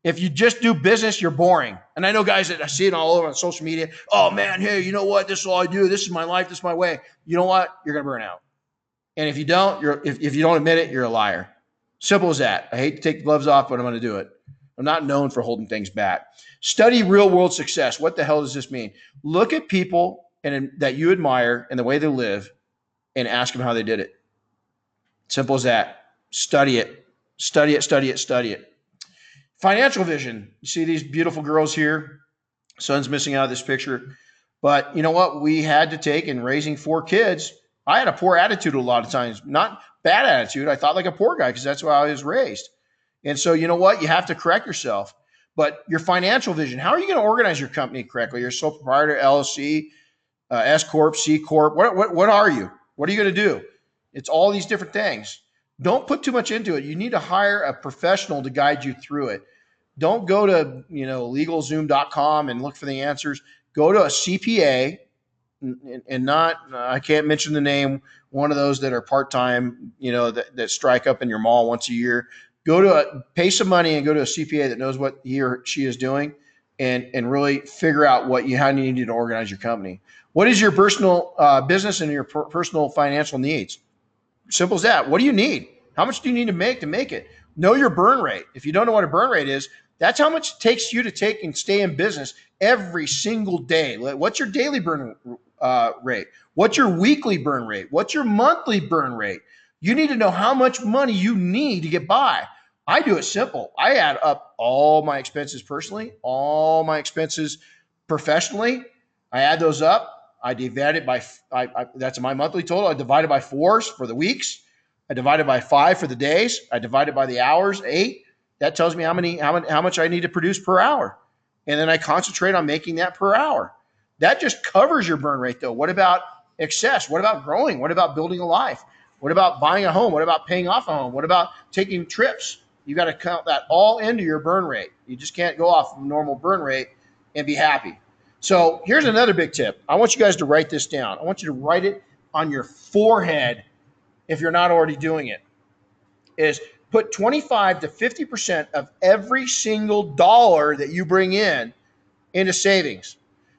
If you just do business, you're boring. And I know guys that I see it all over on social media. Oh, man, hey, you know what? This is all I do. This is my life. This is my way. You know what? You're going to burn out. And if you don't, if you don't admit it, you're a liar. Simple as that. I hate to take the gloves off, but I'm going to do it. I'm not known for holding things back. Study real world success. What the hell does this mean? Look at people that you admire and the way they live and ask them how they did it. Simple as that. Study it. Study it, study it, study it. Financial vision. You see these beautiful girls here. Son's missing out of this picture. But you know what? We had to take in raising 4 kids. I had a poor attitude a lot of times. Not bad attitude. I thought like a poor guy because that's how I was raised. And so you know what? You have to correct yourself. But your financial vision, how are you going to organize your company correctly? You're sole proprietor, LLC, S Corp, C Corp. What are you? What are you going to do? It's all these different things. Don't put too much into it. You need to hire a professional to guide you through it. Don't go to LegalZoom.com and look for the answers. Go to a CPA and not, I can't mention the name, one of those that are part-time, that strike up in your mall once a year. Pay some money and go to a CPA that knows what he or she is doing and really figure out how you need to organize your company. What is your personal business and your personal financial needs? Simple as that. What do you need? How much do you need to make it? Know your burn rate. If you don't know what a burn rate is, that's how much it takes you to take and stay in business every single day. What's your daily burn rate? What's your weekly burn rate? What's your monthly burn rate? You need to know how much money you need to get by. I do it simple. I add up all my expenses personally, all my expenses professionally. I add those up. I divide it by, that's my monthly total. I divide it by 4 for the weeks. I divide it by 5 for the days. I divide it by the hours, 8. That tells me how much I need to produce per hour. And then I concentrate on making that per hour. That just covers your burn rate though. What about excess? What about growing? What about building a life? What about buying a home? What about paying off a home? What about taking trips? You got to count that all into your burn rate. You just can't go off normal burn rate and be happy. So here's another big tip. I want you guys to write this down. I want you to write it on your forehead if you're not already doing it. Is put 25 to 50% of every single dollar that you bring in into savings.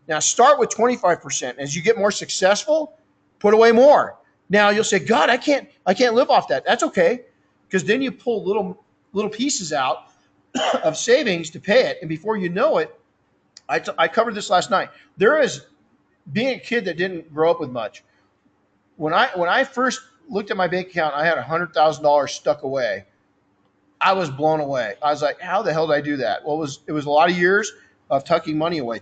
Now start with 25%. As you get more successful, put away more. Now you'll say, God, I can't live off that. That's okay. Because then you pull little pieces out of savings to pay it. And before you know it, I covered this last night. There is being a kid that didn't grow up with much. When I first looked at my bank account, I had $100,000 stuck away. I was blown away. I was like, how the hell did I do that? Well, it was a lot of years of tucking money away.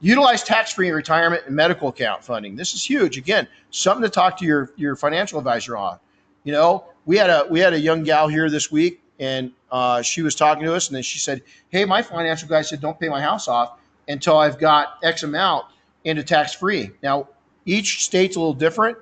Utilize tax-free retirement and medical account funding. This is huge. Again, something to talk to your financial advisor on. We had a young gal here this week, and she was talking to us, and then she said, hey, my financial guy said don't pay my house off until I've got X amount into tax-free. Now, each state's a little different.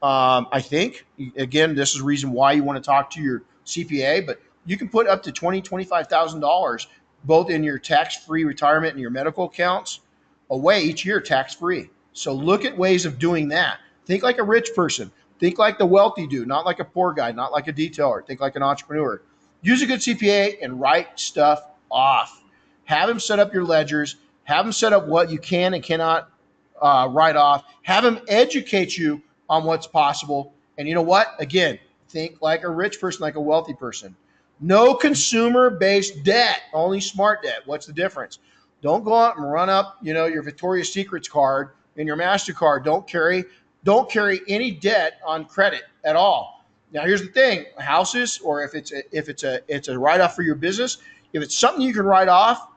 I think, again, this is the reason why you want to talk to your CPA, but you can put up to $20,000, $25,000 both in your tax-free retirement and your medical accounts away each year tax-free. So look at ways of doing that. Think like a rich person. Think like the wealthy do, not like a poor guy, not like a detailer. Think like an entrepreneur. Use a good CPA and write stuff off. Have him set up your ledgers. Have him set up what you can and cannot write off. Have him educate you on what's possible. And you know what? Again, think like a rich person, like a wealthy person. No consumer-based debt, only smart debt. What's the difference? Don't go out and run up, your Victoria's Secrets card and your MasterCard. Don't carry any debt on credit at all. Now, here's the thing: houses, or if it's a write-off for your business, if it's something you can write off,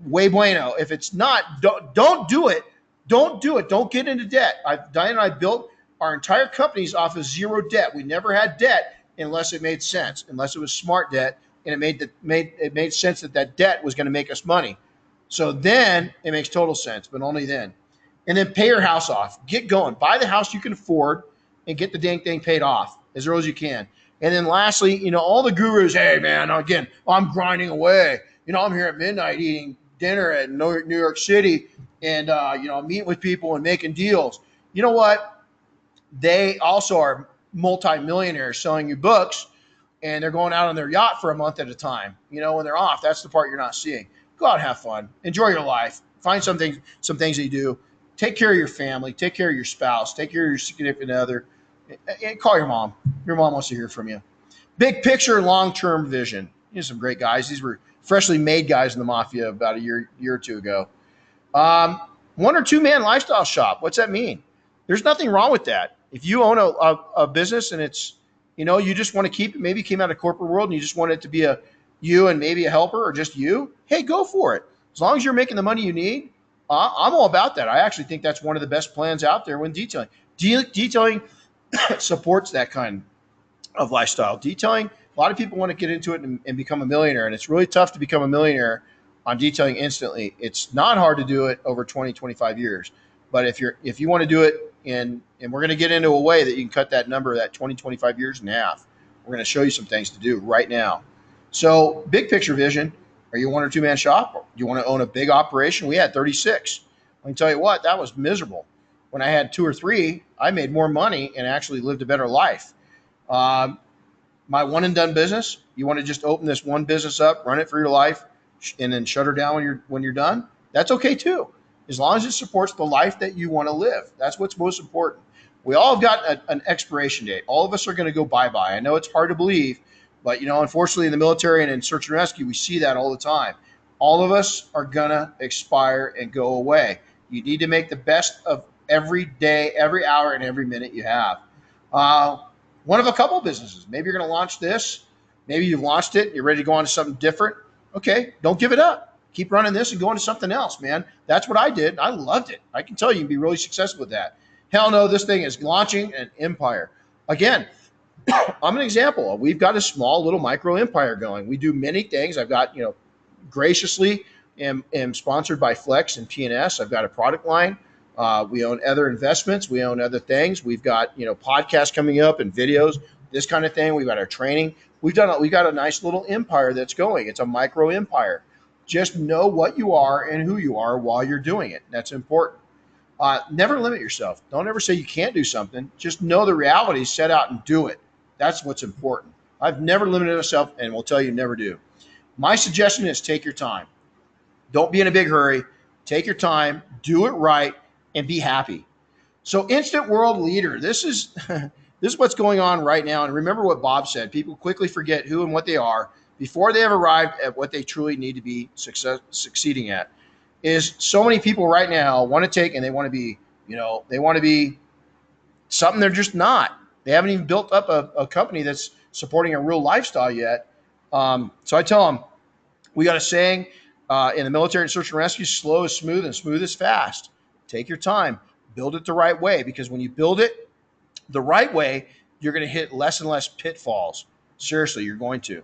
way bueno. If it's not, don't do it. Don't do it. Don't get into debt. Diane and I built our entire companies off of zero debt. We never had debt unless it made sense, unless it was smart debt, and it made sense that debt was going to make us money. So then it makes total sense, but only then. And then pay your house off. Get going. Buy the house you can afford and get the dang thing paid off as early as you can. And then lastly, all the gurus, hey, man, again, I'm grinding away. I'm here at midnight eating dinner at New York City and, meeting with people and making deals. You know what? They also are multimillionaires selling you books, and they're going out on their yacht for a month at a time. When they're off, that's the part you're not seeing. Go out and have fun. Enjoy your life. Find some things that you do. Take care of your family. Take care of your spouse. Take care of your significant other. And call your mom. Your mom wants to hear from you. Big picture, long-term vision. Some great guys. These were freshly made guys in the mafia about a year or two ago. 1 or 2 man lifestyle shop. What's that mean? There's nothing wrong with that. If you own a business and it's, you just want to keep it, maybe you came out of corporate world and you just want it to be you and maybe a helper or just you, hey, go for it. As long as you're making the money you need, I'm all about that. I actually think that's one of the best plans out there when detailing. Detailing supports that kind of lifestyle. Detailing, a lot of people want to get into it and become a millionaire, and it's really tough to become a millionaire on detailing instantly. It's not hard to do it over 20, 25 years. But if you want to do it and we're going to get into a way that you can cut that number, that 20, 25 years in half. We're going to show you some things to do right now. So big picture vision. Are you a 1 or 2 man shop? Do you want to own a big operation? We had 36. I can tell you what, that was miserable. When I had 2 or 3, I made more money and actually lived a better life. My one and done business, you want to just open this one business up, run it for your life, and then shut her down when you're done? That's okay too, as long as it supports the life that you want to live. That's what's most important. We all have got an expiration date. All of us are going to go bye-bye. I know it's hard to believe, but, unfortunately in the military and in search and rescue, we see that all the time. All of us are going to expire and go away. You need to make the best of every day, every hour, and every minute you have. One of a couple of businesses. Maybe you're going to launch this. Maybe you've launched it. You're ready to go on to something different. Okay, don't give it up. Keep running this and go into something else, man. That's what I did. I loved it. I can tell you can be really successful with that. Hell no, this thing is launching an empire. Again, I'm an example. We've got a small little micro empire going. We do many things. I've got, graciously am sponsored by Flex and PNS. I've got a product line. We own other investments. We own other things. We've got, podcasts coming up and videos, this kind of thing. We've got our training. We've got a nice little empire that's going. It's a micro empire. Just know what you are and who you are while you're doing it. That's important. Never limit yourself. Don't ever say you can't do something. Just know the reality, set out and do it. That's what's important. I've never limited myself and will tell you never do. My suggestion is take your time. Don't be in a big hurry. Take your time, do it right, and be happy. So instant world leader, this is what's going on right now. And remember what Bob said, people quickly forget who and what they are before they have arrived at what they truly need to be succeeding at. Is so many people right now want to take and they want to be, they want to be something they're just not. They haven't even built up a company that's supporting a real lifestyle yet. So I tell them, we got a saying in the military and search and rescue, slow is smooth and smooth is fast. Take your time, build it the right way, because when you build it the right way, you're going to hit less and less pitfalls. Seriously, you're going to.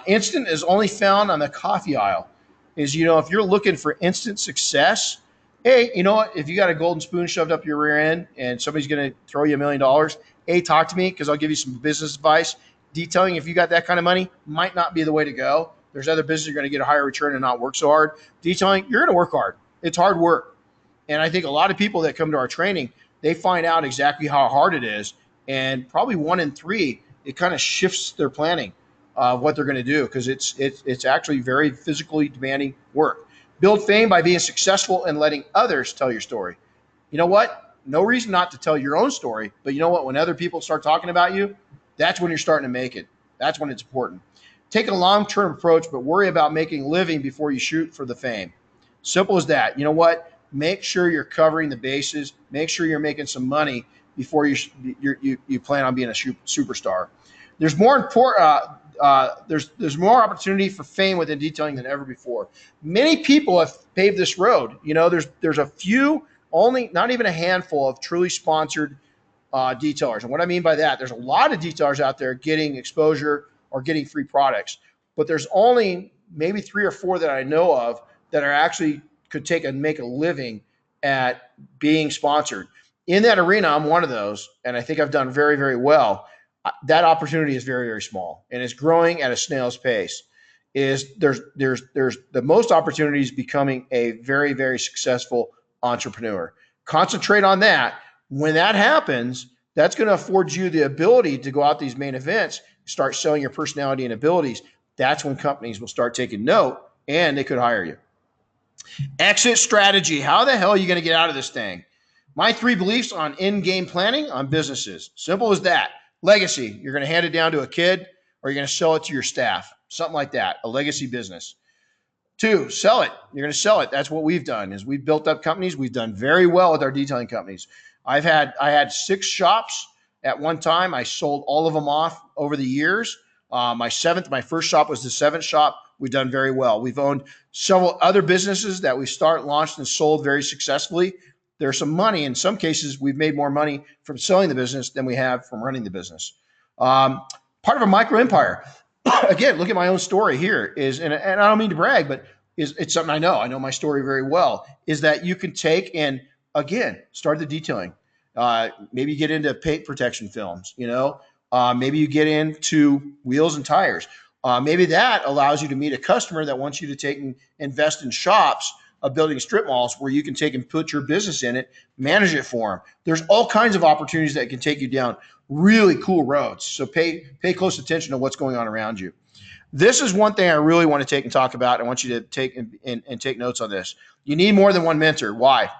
Instant is only found on the coffee aisle. Is, if you're looking for instant success, hey, you know what? If you got a golden spoon shoved up your rear end and somebody's going to throw you $1 million, hey, talk to me because I'll give you some business advice. Detailing, if you got that kind of money, might not be the way to go. There's other businesses you're going to get a higher return and not work so hard. Detailing, you're going to work hard. It's hard work. And I think a lot of people that come to our training, they find out exactly how hard it is. And probably 1 in 3, it kind of shifts their planning of what they're going to do, because it's actually very physically demanding work. Build fame by being successful and letting others tell your story. You know what? No reason not to tell your own story, but you know what? When other people start talking about you, that's when you're starting to make it. That's when it's important. Take a long-term approach, but worry about making a living before you shoot for the fame. Simple as that. You know what? Make sure you're covering the bases. Make sure you're making some money before you plan on being a superstar. There's more important. There's more opportunity for fame within detailing than ever before. Many people have paved this road. You know, there's a few, only not even a handful of truly sponsored detailers. And what I mean by that, there's a lot of detailers out there getting exposure or getting free products, but there's only maybe 3 or 4 that I know of that are actually could take and make a living at being sponsored. In that arena, I'm one of those, and I think I've done very, very well. That opportunity is very, very small, and it's growing at a snail's pace. There's the most opportunities becoming a very, very successful entrepreneur. Concentrate on that. When that happens, that's going to afford you the ability to go out these main events, start showing your personality and abilities. That's when companies will start taking note, and they could hire you. Exit strategy. How the hell are you going to get out of this thing? My 3 beliefs on in-game planning on businesses. Simple as that. Legacy. You're going to hand it down to a kid, or you're going to sell it to your staff. Something like that. A legacy business. 2, sell it. You're going to sell it. That's what we've done. Is we've built up companies. We've done very well with our detailing companies. I had 6 shops at one time. I sold all of them off over the years. My first shop was the 7th shop. We've done very well. We've owned several other businesses that we launched and sold very successfully. There's some money. In some cases, we've made more money from selling the business than we have from running the business. Part of a micro empire. Again, look at my own story here. And I don't mean to brag, but it's something I know. I know my story very well. Is that you can take and again start the detailing. Maybe you get into paint protection films. Maybe you get into wheels and tires. Maybe that allows you to meet a customer that wants you to take and invest in shops of building strip malls where you can take and put your business in it, manage it for them. There's all kinds of opportunities that can take you down really cool roads. So pay close attention to what's going on around you. This is one thing I really want to take and talk about. I want you to take and take notes on this. You need more than one mentor. Why?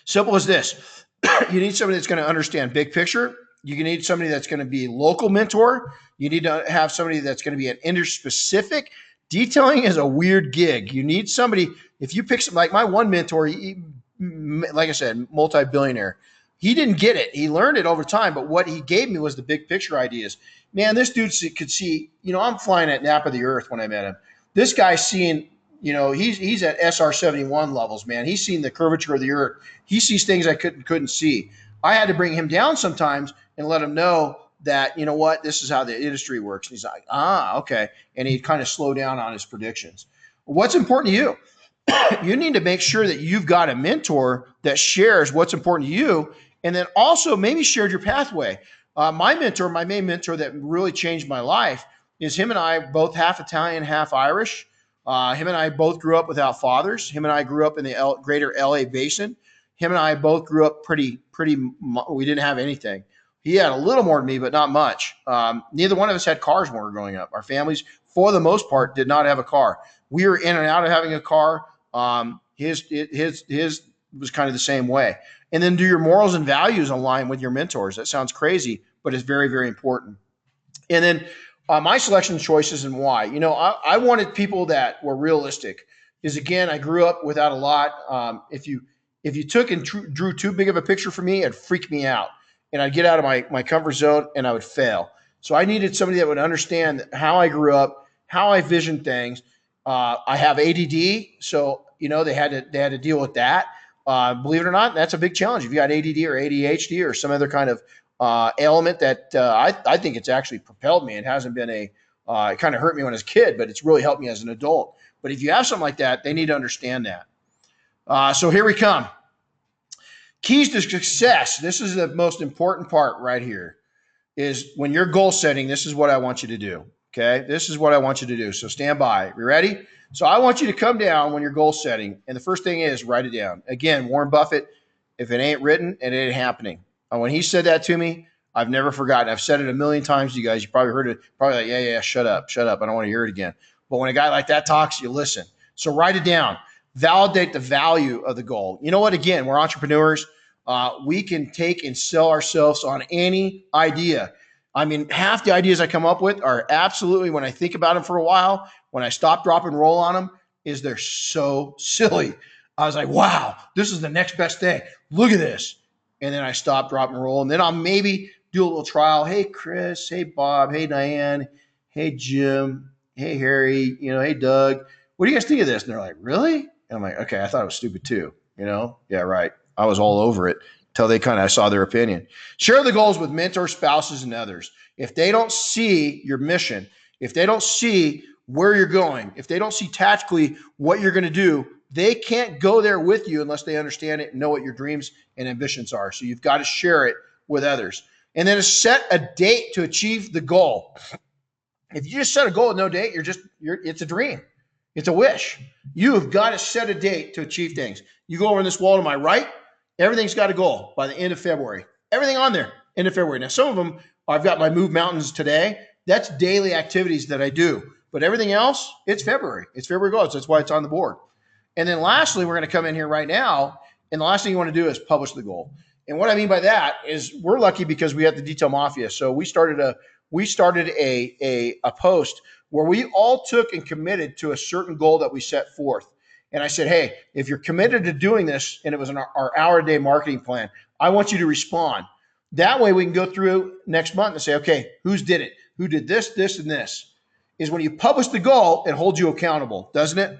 Simple as this. You need somebody that's going to understand big picture. You need somebody that's going to be a local mentor. You need to have somebody that's going to be an industry-specific. Detailing is a weird gig. You need somebody, if you pick some, like my one mentor, like I said, multi-billionaire, he didn't get it. He learned it over time, but what he gave me was the big picture ideas. Man, this dude could see, I'm flying at nap of the earth when I met him. This guy's seeing, he's at SR-71 levels, man. He's seen the curvature of the earth. He sees things I couldn't see. I had to bring him down sometimes and let him know that, this is how the industry works. And he's like, okay. And he'd kind of slow down on his predictions. What's important to you? You need to make sure that you've got a mentor that shares what's important to you, and then also maybe shared your pathway. My main mentor that really changed my life is him and I both half Italian, half Irish. Him and I both grew up without fathers. Him and I grew up in the greater LA basin. Him and I both grew up pretty, we didn't have anything. He had a little more than me, but not much. Neither one of us had cars when we were growing up. Our families, for the most part, did not have a car. We were in and out of having a car. His was kind of the same way. And then do your morals and values align with your mentors. That sounds crazy, but it's very, very important. And then my selection choices and why. I wanted people that were realistic. Because again, I grew up without a lot. If you took and drew too big of a picture for me, it'd freak me out. And I'd get out of my comfort zone and I would fail. So I needed somebody that would understand how I grew up, how I visioned things. I have ADD, so they had to deal with that. Believe it or not, that's a big challenge. If you got ADD or ADHD or some other kind of ailment that I think it's actually propelled me. It hasn't been it kind of hurt me when I was a kid, but it's really helped me as an adult. But if you have something like that, they need to understand that. So here we come. Keys to success. This is the most important part right here is when you're goal setting, this is what I want you to do. Okay, this is what I want you to do. So stand by. You ready? So I want you to come down when you're goal setting. And the first thing is write it down. Again, Warren Buffett, if it ain't written, it ain't happening. And when he said that to me, I've never forgotten. I've said it a million times to you guys. You probably heard it. Probably like, yeah, shut up. I don't want to hear it again. But when a guy like that talks, you listen. So write it down. Validate the value of the goal. You know what? Again, we're entrepreneurs. We can take and sell ourselves on any idea. I mean, half the ideas I come up with are absolutely, when I think about them for a while, when I stop, drop, and roll on them, is they're so silly. I was like, wow, this is the next best thing. Look at this. And then I stop, drop, and roll. And then I'll maybe do a little trial. Hey, Chris. Hey, Bob. Hey, Diane. Hey, Jim. Hey, Harry. Hey, Doug. What do you guys think of this? And they're like, really? And I'm like, okay, I thought it was stupid too. Yeah, right. I was all over it until they kind of saw their opinion. Share the goals with mentors, spouses, and others. If they don't see your mission, if they don't see where you're going, if they don't see tactically what you're going to do, they can't go there with you unless they understand it and know what your dreams and ambitions are. So you've got to share it with others. And then set a date to achieve the goal. If you just set a goal with no date, it's a dream. It's a wish. You've got to set a date to achieve things. You go over on this wall to my right, everything's got a goal by the end of February. Everything on there, end of February. Now, some of them, I've got my Move Mountains today. That's daily activities that I do. But everything else, it's February. It's February goals. That's why it's on the board. And then lastly, we're going to come in here right now, and the last thing you want to do is publish the goal. And what I mean by that is we're lucky because we have the Detail Mafia. So we started a post where we all took and committed to a certain goal that we set forth. And I said, hey, if you're committed to doing this, and it was our hour-a-day marketing plan, I want you to respond. That way we can go through next month and say, okay, who's did it? Who did this, this, and this? Is when you publish the goal, it holds you accountable, doesn't it?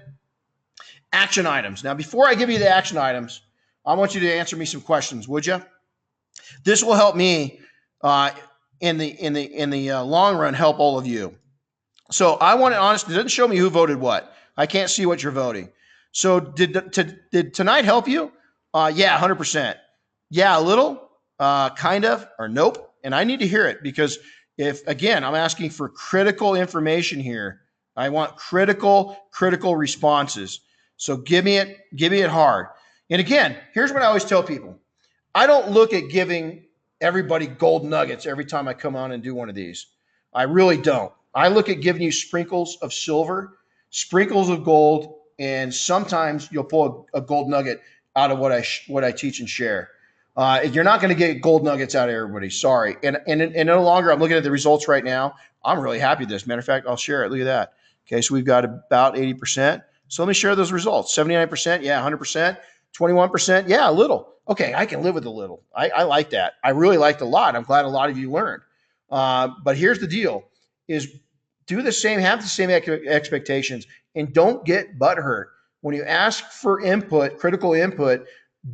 Action items. Now, before I give you the action items, I want you to answer me some questions, would you? This will help me in the long run, help all of you. So I want it honest. It doesn't show me who voted what. I can't see what you're voting. So did tonight help you? Yeah, 100%. Yeah, a little, kind of, or nope. And I need to hear it because again, I'm asking for critical information here. I want critical responses. So give me it hard. And again, here's what I always tell people. I don't look at giving everybody gold nuggets every time I come on and do one of these. I really don't. I look at giving you sprinkles of silver, sprinkles of gold, and sometimes you'll pull a gold nugget out of what I teach and share. You're not going to get gold nuggets out of everybody. Sorry. And no longer, I'm looking at the results right now. I'm really happy with this. Matter of fact, I'll share it. Look at that. Okay, so we've got about 80%. So let me share those results. 79%, yeah, 100%. 21%, yeah, a little. Okay, I can live with a little. I like that. I really liked a lot. I'm glad a lot of you learned. But here's the deal, is do the same, have the same expectations, and don't get butthurt. When you ask for input, critical input,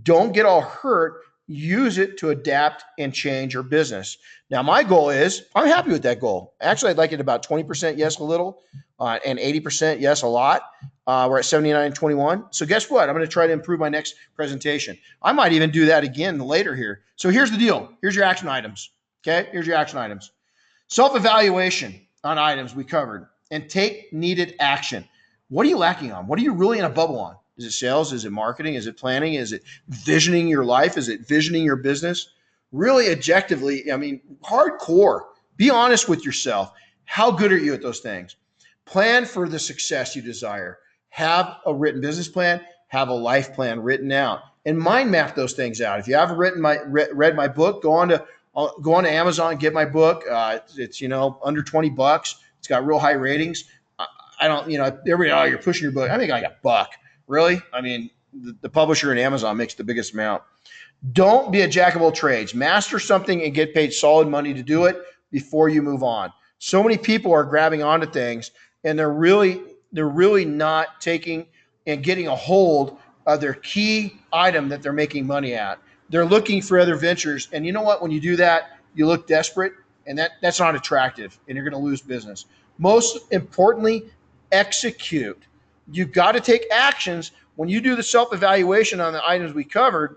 don't get all hurt. Use it to adapt and change your business. Now, my goal is, I'm happy with that goal. Actually, I'd like it about 20% yes, a little, and 80% yes, a lot. We're at 79 and 21. So guess what? I'm going to try to improve my next presentation. I might even do that again later here. So here's the deal. Here's your action items. Okay, here's your action items. Self-evaluation on items we covered, and take needed action. What are you lacking on? What are you really in a bubble on? Is it sales? Is it marketing? Is it planning? Is it visioning your life? Is it visioning your business? Really objectively, I mean, hardcore. Be honest with yourself. How good are you at those things? Plan for the success you desire. Have a written business plan. Have a life plan written out, and mind map those things out. If you haven't read my book, go on to Amazon, get my book. It's under $20. It's got real high ratings. I don't, everybody, oh, you're pushing your book. I think I got $1. Really? I mean, the publisher in Amazon makes the biggest amount. Don't be a jack of all trades. Master something and get paid solid money to do it before you move on. So many people are grabbing onto things, and they're really not taking and getting a hold of their key item that they're making money at. They're looking for other ventures. And you know what? When you do that, you look desperate, and that's not attractive, and you're going to lose business. Most importantly, execute. You've got to take actions when you do the self-evaluation on the items we covered,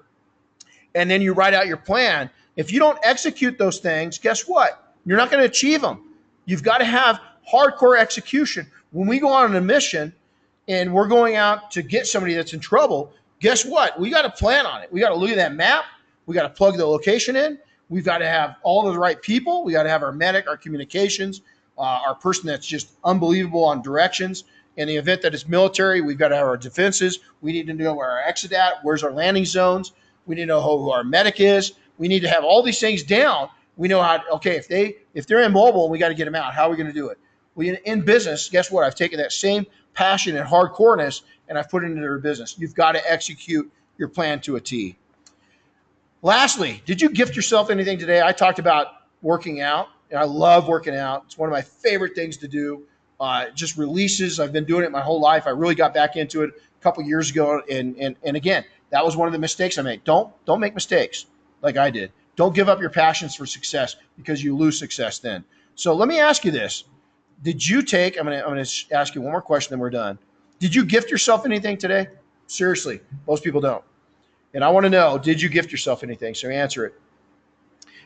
and then you write out your plan. If you don't execute those things, guess what? You're not going to achieve them. You've got to have hardcore execution. When we go on a mission and we're going out to get somebody that's in trouble, guess what? We got to plan on it. We got to look at that map. We got to plug the location in. We've got to have all of the right people. We got to have our medic, our communications, our person that's just unbelievable on directions. In the event that it's military, we've got to have our defenses. We need to know where our exit at, where's our landing zones. We need to know who our medic is. We need to have all these things down. We know how, okay, if they're immobile and we got to get them out, how are we going to do it? Well, in business, guess what? I've taken that same passion and hardcoreness and I've put it into their business. You've got to execute your plan to a T. Lastly, did you gift yourself anything today? I talked about working out. I love working out. It's one of my favorite things to do. Just releases. I've been doing it my whole life. I really got back into it a couple years ago. And again, that was one of the mistakes I made. Don't make mistakes like I did. Don't give up your passions for success because you lose success then. So let me ask you this. Did you take, I'm going to ask you one more question, then we're done. Did you gift yourself anything today? Seriously, most people don't. And I want to know, did you gift yourself anything? So answer it.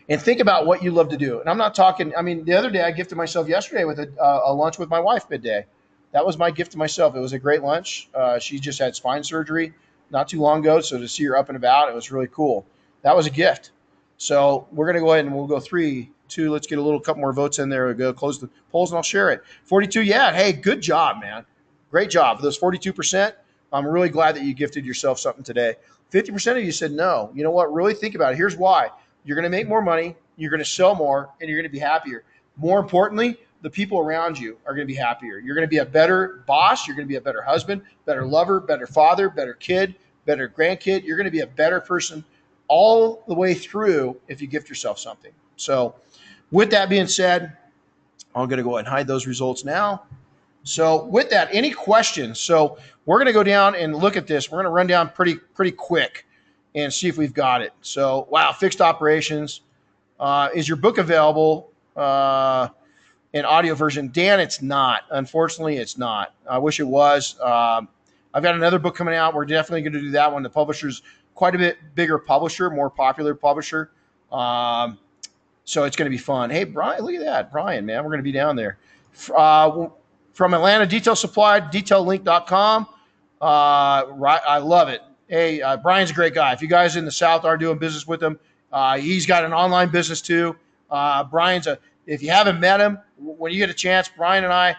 And think about what you love to do. And I'm not talking, the other day I gifted myself yesterday with a lunch with my wife midday. That was my gift to myself. It was a great lunch. She just had spine surgery not too long ago. So to see her up and about, it was really cool. That was a gift. So we're going to go ahead and we'll go 3, 2. Let's get a couple more votes in there. We'll go close the polls and I'll share it. 42. Yeah. Hey, good job, man. Great job. For those 42%, I'm really glad that you gifted yourself something today. 50% of you said no. You know what? Really think about it. Here's why. You're going to make more money. You're going to sell more and you're going to be happier. More importantly, the people around you are going to be happier. You're going to be a better boss. You're going to be a better husband, better lover, better father, better kid, better grandkid. You're going to be a better person all the way through if you gift yourself something. So with that being said, I'm going to go ahead and hide those results now. So with that, any questions? So we're going to go down and look at this. We're going to run down pretty quick and see if we've got it. So, wow, fixed operations. Is your book available in audio version? Dan, it's not. Unfortunately, it's not. I wish it was. I've got another book coming out. We're definitely going to do that one. The publisher's quite a bit bigger publisher, more popular publisher. So it's going to be fun. Hey, Brian, look at that. Brian, man, we're going to be down there. From Atlanta Detail Supply, detaillink.com. I love it. Hey, Brian's a great guy. If you guys in the South are doing business with him, he's got an online business too. If you haven't met him, when you get a chance, Brian and I,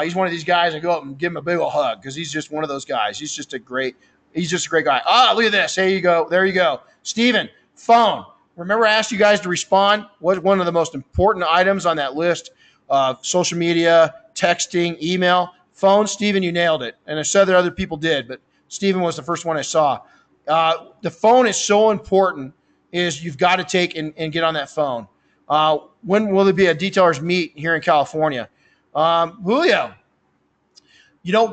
he's one of these guys. I go up and give him a big old hug because he's just one of those guys. He's just a great guy. Look at this. There you go. There you go. Steven, phone. Remember I asked you guys to respond? What's one of the most important items on that list of social media, texting, email? Phone, Steven, you nailed it. And I said that other people did, but Steven was the first one I saw. The phone is so important. Is you've got to take and get on that phone. When will there be a detailers meet here in California? Julio,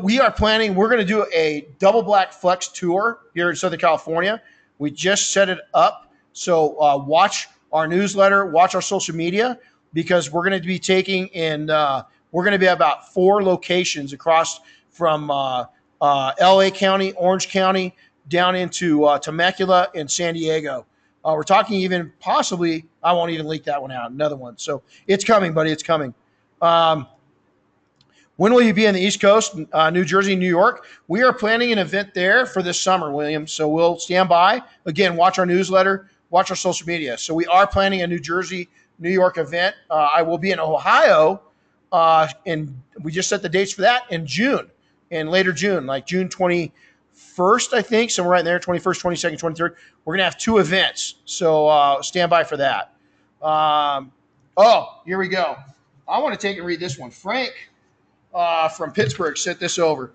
we are planning, we're going to do a double black flex tour here in Southern California. We just set it up. So watch our newsletter, watch our social media, because we're going to be taking in, we're going to be about 4 locations across from LA County, Orange County, down into Temecula and San Diego. We're talking even possibly, I won't even leak that one out, another one. So it's coming, buddy, it's coming. When will you be on the East Coast, New Jersey, New York? We are planning an event there for this summer, William. So we'll stand by. Again, watch our newsletter, watch our social media. So we are planning a New Jersey, New York event. I will be in Ohio, and we just set the dates for that in June, in later June, like June 21st, I think, somewhere right there, 21st, 22nd, 23rd. We're going to have 2 events. So stand by for that. Here we go. I want to take and read this one. Frank from Pittsburgh sent this over.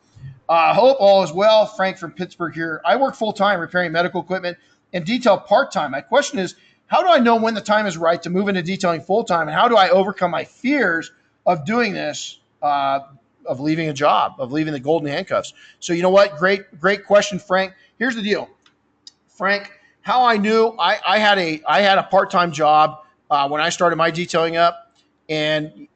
Hope all is well. Frank from Pittsburgh here. I work full-time repairing medical equipment and detail part-time. My question is, how do I know when the time is right to move into detailing full-time, and how do I overcome my fears of doing this, of leaving a job, of leaving the golden handcuffs? So you know what? Great question, Frank. Here's the deal. Frank, how I knew I had a part-time job when I started my detailing up, and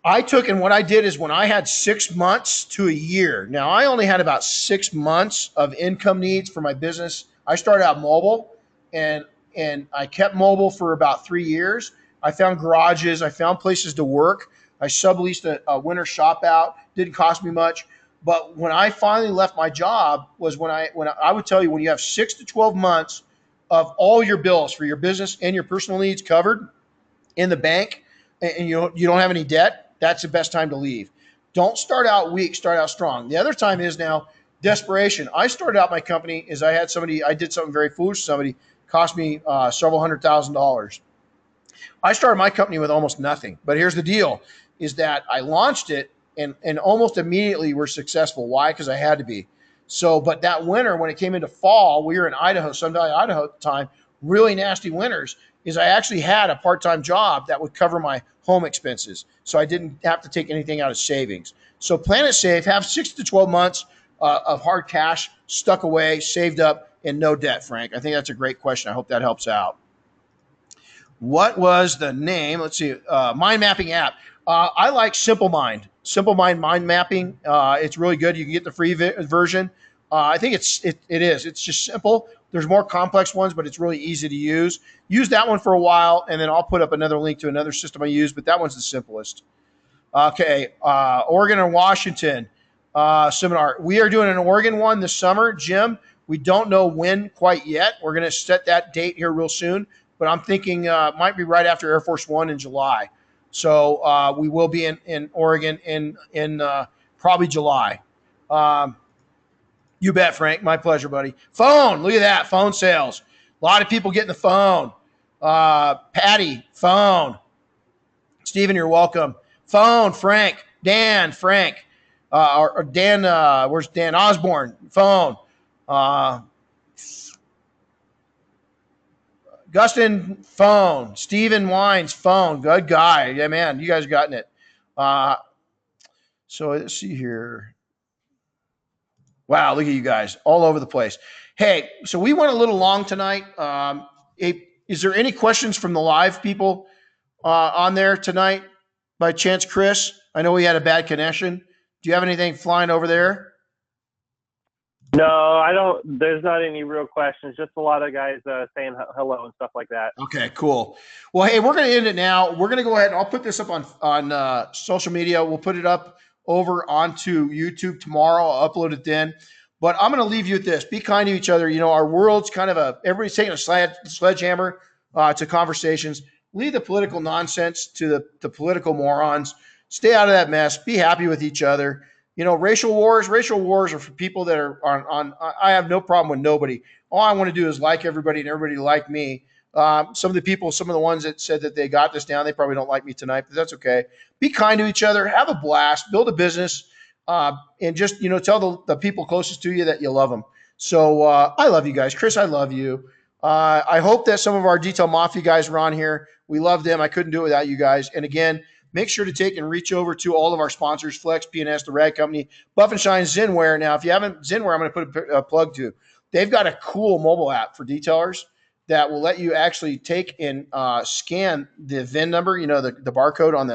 I took, and what I did is when I had 6 months to a year. Now I only had about 6 months of income needs for my business. I started out mobile, and I kept mobile for about 3 years. I found garages. I found places to work. I subleased a winter shop out. Didn't cost me much. But when I finally left my job was when I would tell you, when you have 6 to 12 months of all your bills for your business and your personal needs covered in the bank, and you don't have any debt, that's the best time to leave. Don't start out weak, start out strong. The other time is now desperation. I started out my company as I did something very foolish to somebody, cost me several $100,000. I started my company with almost nothing. But here's the deal is that I launched it and almost immediately we're successful. Why? Because I had to be. So, but that winter, when it came into fall, we were in Idaho, Sun Valley, Idaho at the time, really nasty winters, is I actually had a part-time job that would cover my home expenses. So I didn't have to take anything out of savings. So plan it safe, have 6 to 12 months of hard cash stuck away, saved up, and no debt, Frank. I think that's a great question. I hope that helps out. What was the name? Let's see. Mind mapping app. I like Simple Mind. Simple Mind mind mapping. It's really good. You can get the free version. I think it is. It's just simple. There's more complex ones, but it's really easy to use. Use that one for a while, and then I'll put up another link to another system I use, but that one's the simplest. Okay. Oregon and Washington seminar. We are doing an Oregon one this summer, Jim. We don't know when quite yet. We're going to set that date here real soon, but I'm thinking it might be right after Air Force One in July. So we will be in Oregon in probably July. You bet, Frank. My pleasure, buddy. Phone. Look at that. Phone sales. A lot of people getting the phone. Patty, phone. Stephen, you're welcome. Phone, Frank. Dan, Frank. Or Dan, where's Dan Osborne? Phone. Gustin, phone. Stephen Wines, phone. Good guy. Yeah, man. You guys are gotten it. So let's see here. Wow, look at you guys all over the place. Hey, so we went a little long tonight. Is there any questions from the live people on there tonight by chance, Chris? I know we had a bad connection. Do you have anything flying over there? No, I don't. There's not any real questions. Just a lot of guys saying hello and stuff like that. Okay, cool. Well, hey, we're going to end it now. We're going to go ahead and I'll put this up on social media. We'll put it up over onto YouTube tomorrow. I'll upload it then. But I'm going to leave you with this. Be kind to each other. You know, our world's kind of everybody's taking a sledgehammer to conversations. Leave the political nonsense to the political morons. Stay out of that mess. Be happy with each other. You know, racial wars are for people that are on I have no problem with nobody. All I want to do is like everybody and everybody like me. Some of the ones that said that they got this down, they probably don't like me tonight, but that's okay. Be kind to each other. Have a blast. Build a business. And just, you know, tell the people closest to you that you love them. So I love you guys. Chris, I love you. I hope that some of our Detail Mafia guys were on here. We love them. I couldn't do it without you guys. And again, make sure to take and reach over to all of our sponsors, Flex, PNS, The Rag Company, Buff and Shine, Zenware. Now, if you haven't, Zenware, I'm going to put a plug to. They've got a cool mobile app for detailers that will let you actually take and scan the VIN number, you know, the barcode on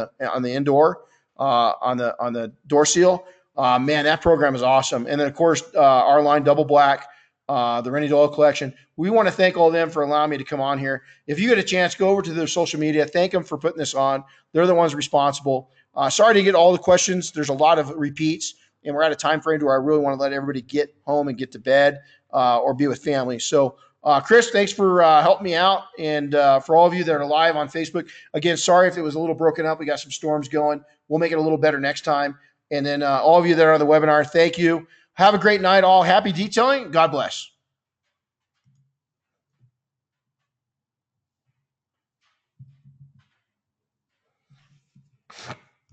the indoor, on the door seal. Man, that program is awesome. And then, of course, our line, Double Black, the Renny Doyle collection. We want to thank all of them for allowing me to come on here. If you get a chance, go over to their social media. Thank them for putting this on. They're the ones responsible. Sorry to get all the questions. There's a lot of repeats, and we're at a time frame where I really want to let everybody get home and get to bed or be with family. So, Chris, thanks for helping me out. And for all of you that are live on Facebook, again, sorry if it was a little broken up. We got some storms going. We'll make it a little better next time. And then all of you that are on the webinar, thank you. Have a great night all. Happy detailing. God bless.